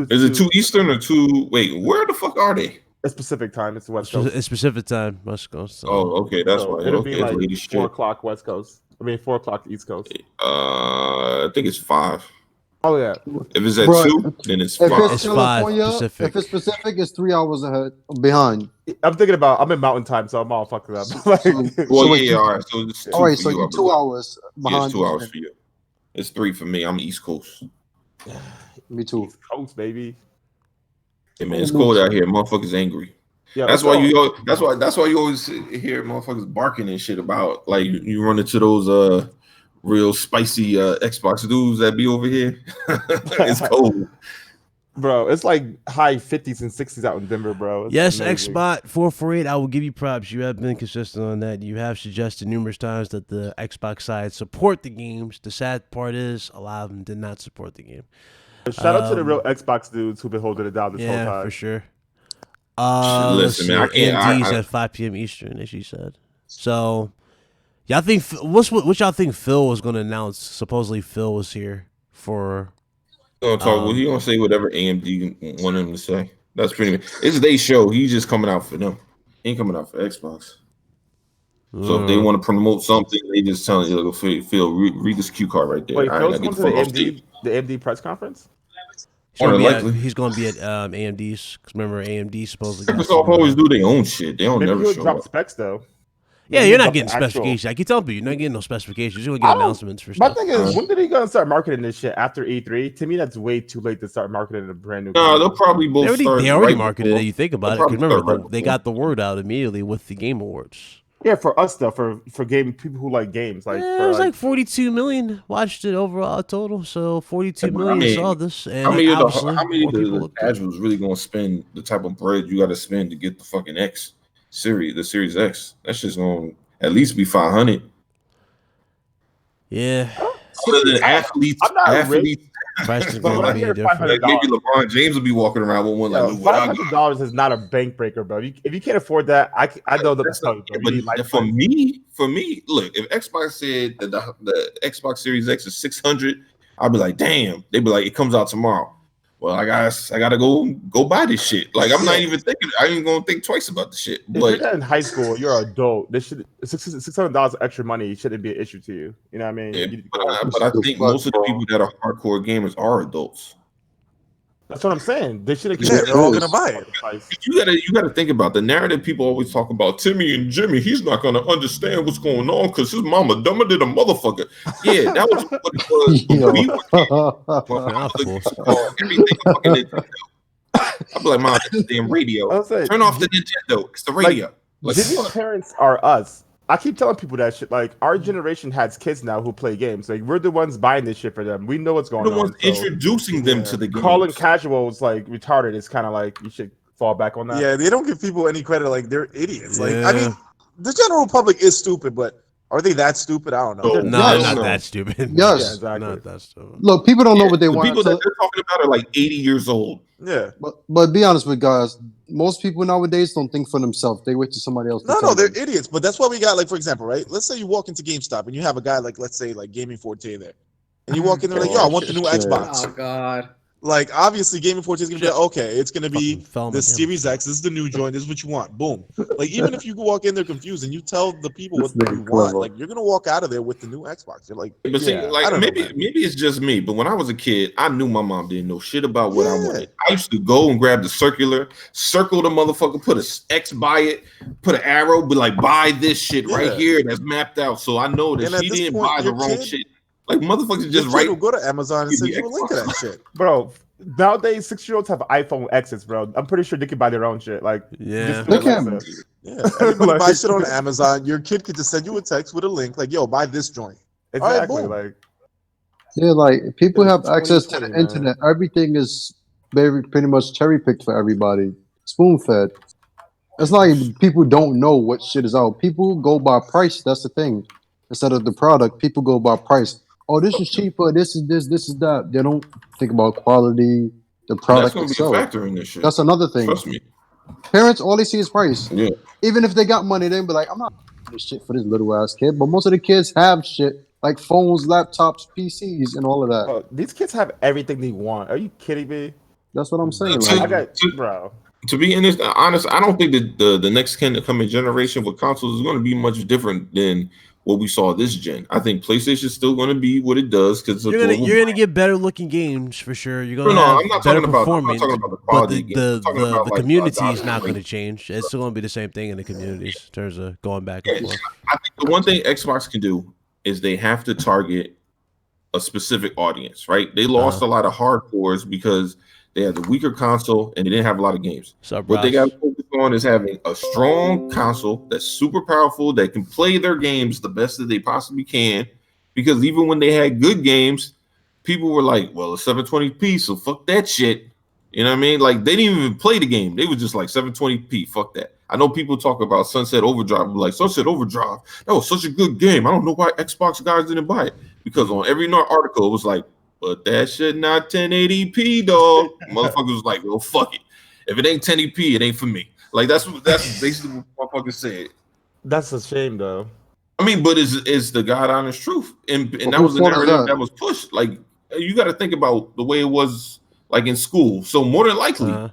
Is it 2 Eastern or 2? Wait, where the fuck are they? It's Pacific time. It's West Coast. It's Pacific time. West Coast. So. Oh, okay, that's So why. it'll Okay, be it's like late as 4 shit. o'clock West Coast. I mean 4 o'clock East Coast. I think it's 5. Oh yeah. If it's at Bro, 2, then it's If 5. it's It's 5 California, Pacific. if it's Pacific, it's 3 hours ahead behind. I'm thinking about. I'm in Mountain Time, so I'm all fucked up. Like, Well, wait, yeah, all right. So it's 2 All right, for so you. I you're 2 believe. hours Yeah, behind. it's 2 hours for you. It's 3 for me. I'm East Coast. Me too. East Coast, baby. Hey man, it's cold out here. Motherfuckers angry. Yeah, That's let's why go. That's why you always hear motherfuckers barking and shit about like you run into those real spicy Xbox dudes that be over here. It's cold. Bro, it's like high 50s and 60s out in Denver, bro. It's Yes, amazing. Xbot 448. I will give you props. You have been consistent on that. You have suggested numerous times that the Xbox side support the games. The sad part is a lot of them did not support the game. Shout out to the real Xbox dudes who've been holding it down this whole Yeah, time. for sure. Listen, man, I can't- AMD's I- at 5 p.m. Eastern, as she said. So, y'all think what y'all think Phil was going to announce? Supposedly, Phil was here for. Gonna talk. Well, he gonna say whatever AMD want him to say. That's pretty much. It's their show. He's just coming out for them. He ain't coming out for Xbox. So if they want to promote something, they just tell you, Phil, read this cue card right there. Wait, All Phil's right, going to the AMD press conference? He's gonna More be at AMD's. Because remember, AMD supposedly. got Microsoft some, always do their own shit. They don't Maybe never he'll show drop up. specs though. Yeah, Maybe you're he'll not drop getting the actual- specifications. I keep telling you, you're not getting no specifications. You're I gonna get don't- announcements for My stuff. thing is, when are they gonna start marketing this shit after E3? To me, that's way too late to start marketing a brand new. No, console. they'll probably both They start. already right marketed before. it. You think about it. They'll 'Cause probably remember, start right they before. got the word out immediately with the Game Awards. Yeah, for us though, for game people who like games, like Yeah, for, it was like 42 million watched it overall total. So 42 million saw this, and How many of obviously the more people the looked at it. casuals really gonna spend the type of bread you got to spend to get the fucking X series, the Series X? That's just gonna at least be 500. Yeah, Other than athletes, I'm not rich. Preston's But when gonna I be hear different. Like maybe LeBron James will be walking around with one like, look what I got. $500 is not a bank breaker, bro. If you can't afford that, I know That's the not, but for me, look, if Xbox said that the Xbox Series X is 600, I'd be like, damn. They'd be like, it comes out tomorrow. Well, I gotta go buy this shit. Like I'm not even thinking. I ain't even gonna think twice about the shit. If But you're in high school, you're an adult. This should $600 extra money shouldn't be an issue to you. You know what I mean? yeah, but I think most of the people that are hardcore gamers are adults. That's what I'm saying. They should have. Yeah, they're all gonna buy it. You gotta think about the narrative. People always talk about Timmy and Jimmy. He's not gonna understand what's going on because his mama dumber than a motherfucker. Yeah, that was what it was. When we were kids. Everything fucking Nintendo. I'd be like, Mom, it's the damn radio. Turn off the Nintendo. It's the radio. Like, Jimmy's parents are us. I keep telling people that shit. Like, our generation has kids now who play games. Like, we're the ones buying this shit for them. We know what's going on. We're the ones introducing them to the games. Calling casuals like retarded is kind of like you should fall back on that. Yeah, they don't give people any credit. Like they're idiots. Like I mean, the general public is stupid, but are they that stupid? I don't know. No, not that stupid. Yes, yeah, exactly. Not that stupid. Look, people don't know what they The want. people that they're talking about are like 80 years old. Yeah, but be honest with guys. Most people nowadays don't think for themselves. They wait till somebody else. No, they're idiots. But that's why we got, like, for example, right? Let's say you walk into GameStop and you have a guy like, let's say, like Gaming Forte there, and you walk in there like, yo, I want the new Xbox. Oh God. Like, obviously, Gaming Forte is gonna be like, okay, it's gonna be Fucking the Series X. This is the new joint. This is what you want. Boom. Like, even if you walk in there confused and you tell the people what you want, like, you're gonna walk out of there with the new Xbox. You're like, But see, like maybe it's just me, but when I was a kid, I knew my mom didn't know shit about what I wanted. I used to go and grab the circle the motherfucker, put an X by it, put an arrow, be like, buy this shit right here that's mapped out. So I know that she didn't buy the wrong shit. Like motherfuckers just right. Will go to Amazon and send you a link to that shit, bro. Nowadays, 6-year-olds have iPhone X's, bro. I'm pretty sure they can buy their own shit. Like, they can. Yeah, everybody buy shit on Amazon. Your kid could just send you a text with a link, like, "Yo, buy this joint." Exactly. Right, like, yeah, like people have access to the internet. Everything is pretty much cherry picked for everybody, spoon fed. It's not like people don't know what shit is out. People go by price. That's the thing. Instead of the product, people go by price. Oh, this is cheaper. This is this. This is that. They don't think about quality. The product That's itself. gonna be a factor in this shit. That's another thing. Trust me. Parents, all they see is price. Yeah. Even if they got money, they'll be like, I'm not doing this shit for this little ass kid. But most of the kids have shit like phones, laptops, PCs, and all of that. bro, these kids have everything they want. Are you kidding me? That's what I'm saying. Bro. To be honest, I don't think that the next coming generation with consoles is going to be much different than what we saw this gen. I think PlayStation is still going to be what it does because you're gonna get better looking games for sure. You're gonna have I'm not better talking about, performance, I'm not talking about the quality. but the community is not going to change. It's still going to be the same thing in the communities in terms of going back and forth. I think the one thing Xbox can do is they have to target a specific audience, right? They lost a lot of hardcores because they had the weaker console and they didn't have a lot of games. What they got to focus on is having a strong console that's super powerful, that can play their games the best that they possibly can. Because even when they had good games, people were like, well, it's 720p, so fuck that shit. You know what I mean? Like, they didn't even play the game. They were just like 720p, fuck that. I know people talk about Sunset Overdrive, like, Sunset Overdrive, that was such a good game. I don't know why Xbox guys didn't buy it. Because on every article, it was like, but that shit not 1080p, dog. Motherfuckers was like, well, fuck it. If it ain't 1080p, it ain't for me. Like, that's basically what motherfuckers said. That's a shame, though. I mean, but it's the God honest truth. And that was the narrative that was pushed. Like, you got to think about the way it was, like, in school. So more than likely,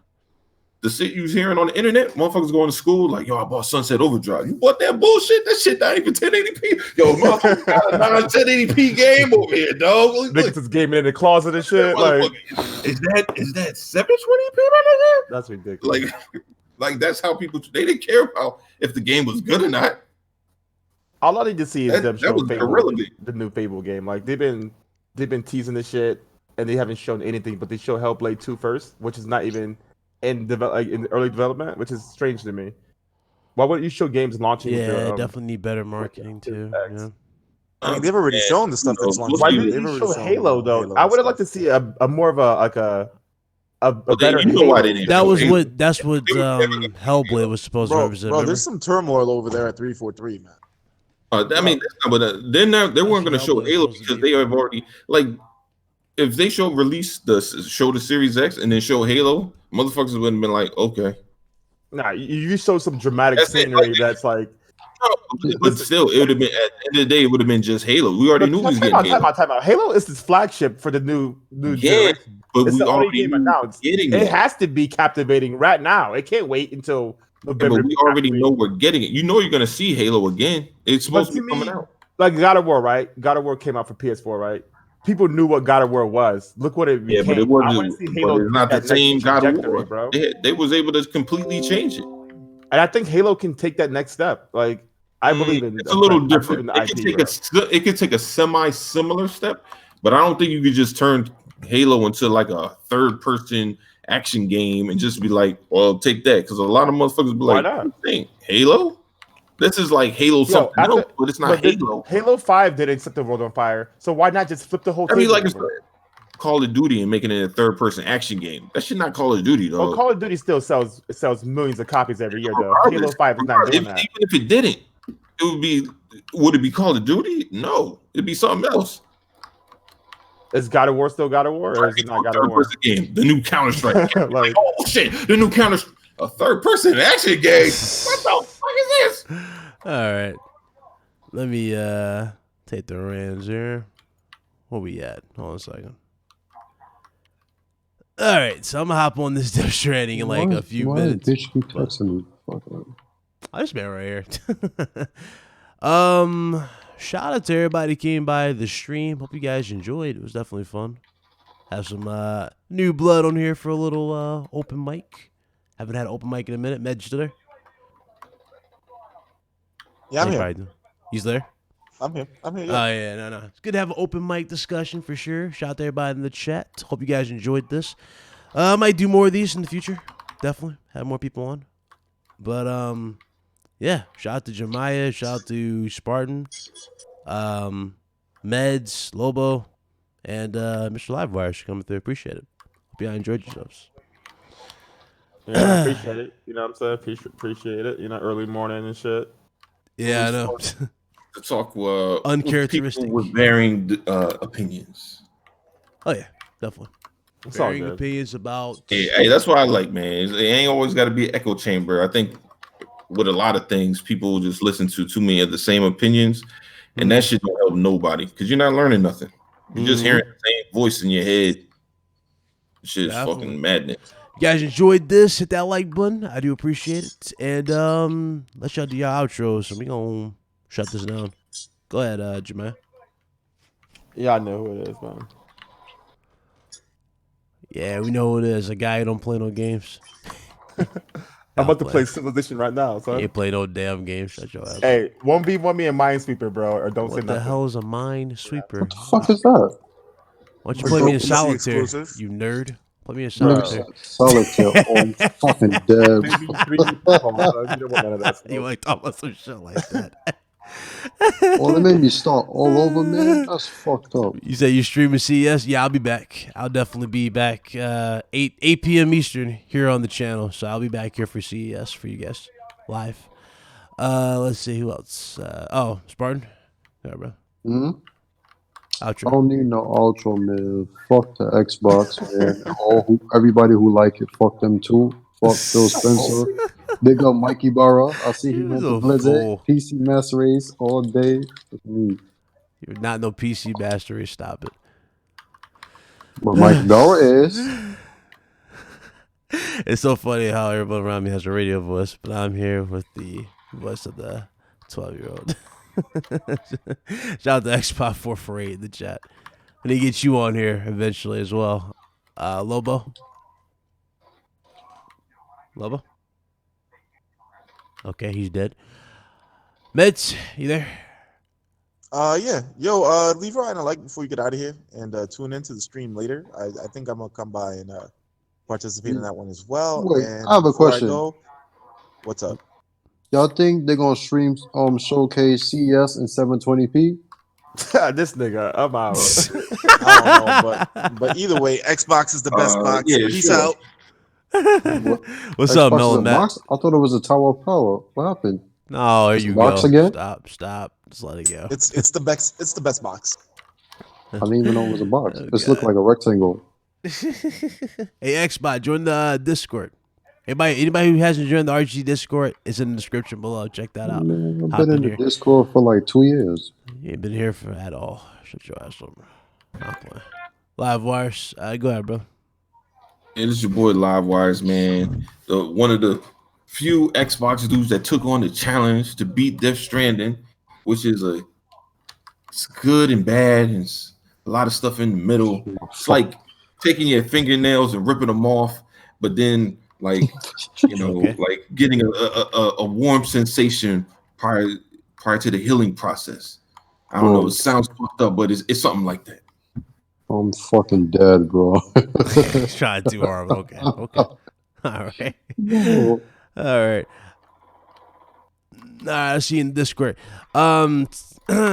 the shit you was hearing on the internet, motherfuckers going to school like, yo, I bought Sunset Overdrive. You bought that bullshit? That shit not even 1080p. Yo, motherfucker got a non-1080p game over here, dog. Niggas is gaming in the closet and shit. Like, is that 720p right there? That's ridiculous. Like that's how people, they didn't care about if the game was good or not. All I need to see is them show Fable, the new Fable game. Like they've been teasing this shit and they haven't shown anything, but they show Hellblade 2 first, which is not even in early development, which is strange to me. Why wouldn't you show games launching? Yeah, definitely need better marketing too. Yeah. I mean, they've already shown the stuff that's launching. Why didn't you show Halo though? I would have liked to see a more of a better. That's what Hellblade was supposed to represent. Bro, there's some turmoil over there at 343, man. I mean, but they weren't going to show Halo because they have already if they show the Series X and then show Halo, motherfuckers would have been like, okay. Nah, you show some dramatic scenery that's like. But still, it would have been at the end of the day. It would have been just Halo. We already knew we was getting Halo. Time out. Halo is this flagship for the new generation. But it's we the only already game announced. It has to be captivating right now. It can't wait until November. But we already know we're getting it. You know you're gonna see Halo again. It's supposed to be coming out. Like God of War, right? God of War came out for PS4, right? People knew what God of War was. Look what it became. Yeah, but it wasn't. I want to see Halo. It's not the same God of War, bro. They was able to completely change it. And I think Halo can take that next step. Like I believe in. It's a little different. It could take a semi-similar step, but I don't think you could just turn Halo into like a third-person action game and just be like, "Well, take that," because a lot of motherfuckers be like, "Dang, Halo? This is like Halo something else, but it's not Halo." Halo 5 didn't set the world on fire, so why not just flip the whole thing? Like Call of Duty and making it a third-person action game. That should not Call of Duty though. Well, Call of Duty still sells millions of copies every year though. Halo 5 is not doing that. Even if it didn't, would it be Call of Duty? No, it'd be something else. Is God of War still God of War, or is it not God of War? Game, the new Counter-Strike. Like, oh shit, the new a third-person action game. What the fuck is this? All right, let me take the reins here. Where we at? Hold on a second. All right, so I'm gonna hop on this Death Stranding in like a few minutes. Bitch keep texting me. I just been right here. Shout out to everybody who came by the stream. Hope you guys enjoyed. It was definitely fun. Have some new blood on here for a little open mic. Haven't had an open mic in a minute. Medj there? Yeah, I'm here. He's there? I'm here. Yeah. Oh, yeah, no. It's good to have an open mic discussion for sure. Shout out to everybody in the chat. Hope you guys enjoyed this. I might do more of these in the future. Definitely. Have more people on. But, yeah. Shout out to Jemiah. Shout out to Spartan. Meds, Lobo, and Mr. Livewire should come through. Appreciate it. Hope y'all enjoyed yourselves. Yeah, I appreciate it. You know what I'm saying? Appreciate it. You know, early morning and shit. Yeah, I know. To talk uncharacteristic people with varying opinions. Oh yeah, definitely. Varying opinions about. Hey, that's what I like, man. It ain't always got to be an echo chamber. I think with a lot of things, people just listen to too many of the same opinions, and that shit don't help nobody because you're not learning nothing. You're just hearing the same voice in your head. Shit is fucking madness. You guys enjoyed this? Hit that like button. I do appreciate it. And let's y'all do your outro. So we gonna shut this down. Go ahead, Jemiah. Yeah, I know who it is, man. Yeah, we know who it is. A guy who don't play no games. I'm about to play Civilization right now, son. You ain't play no damn game. Shut your ass. Hey, 1v1 me and Minesweeper, bro, or don't say nothing. What the hell is a Minesweeper? What the fuck is that? Why don't you play me in solitaire, you nerd? Play me in solitaire. Solitaire on fucking dead. You ain't talking about some shit like that. Well, it made me start all over, man. That's fucked up. You say you streaming CES? Yeah, I'll be back. I'll definitely be back 8 p.m. Eastern here on the channel. So I'll be back here for CES for you guys live. Let's see who else. Spartan. Yeah, bro. Outro. I don't need no outro, man. Fuck the Xbox, man. Everybody who like it, fuck them too. Fuck Phil Spencer. Big up Mikey Barra. I see he went to Blizzard. PC Master Race all day with me. You're not no PC Master Race. Stop it. But Mike Barra is. It's so funny how everyone around me has a radio voice, but I'm here with the voice of the 12-year-old. Shout out to Xbox 448 in the chat. I'm gonna get you on here eventually as well. Lobo. Okay, he's dead. Meds, you there? Yeah. Yo, leave a right and a like before you get out of here and tune into the stream later. I think I'm gonna come by and participate in that one as well. Wait, and I have a question. What's up? Y'all think they're gonna stream showcase CES in 720p? This nigga, I'm out. I don't know, but either way, Xbox is the best box. Yeah, Peace out. What's up, Melon Matt? I thought it was a Tower of Power. What happened? No, there you box go. Again? Stop. Just let it go. It's the best. It's the best box. I didn't even know it was a box. Oh, This looked God. like a rectangle. Hey, Xbot, join the Discord. Anybody who hasn't joined the RG Discord, it's in the description below. Check that out. Man, I've Hop been in the here. Discord for like 2 years. You ain't been here for at all. Shut your ass up. I'm playing. Live wires. Go ahead, bro. And this is your boy Live Wires, man. One of the few Xbox dudes that took on the challenge to beat Death Stranding, which is it's good and bad, and it's a lot of stuff in the middle. It's like taking your fingernails and ripping them off, but then like Okay. like getting a warm sensation prior to the healing process. I don't know. It sounds fucked up, but it's something like that. I'm fucking dead, bro. Trying too hard. Okay. All right. No. All right. I'll see you in Discord.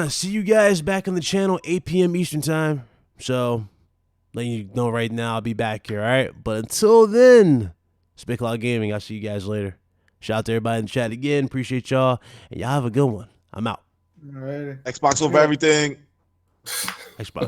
See you guys back on the channel 8 p.m. Eastern time. So letting you know right now, I'll be back here. All right. But until then, Spit Cloud Gaming. I'll see you guys later. Shout out to everybody in the chat again. Appreciate y'all. And y'all have a good one. I'm out. All right. Xbox over everything. Xbox.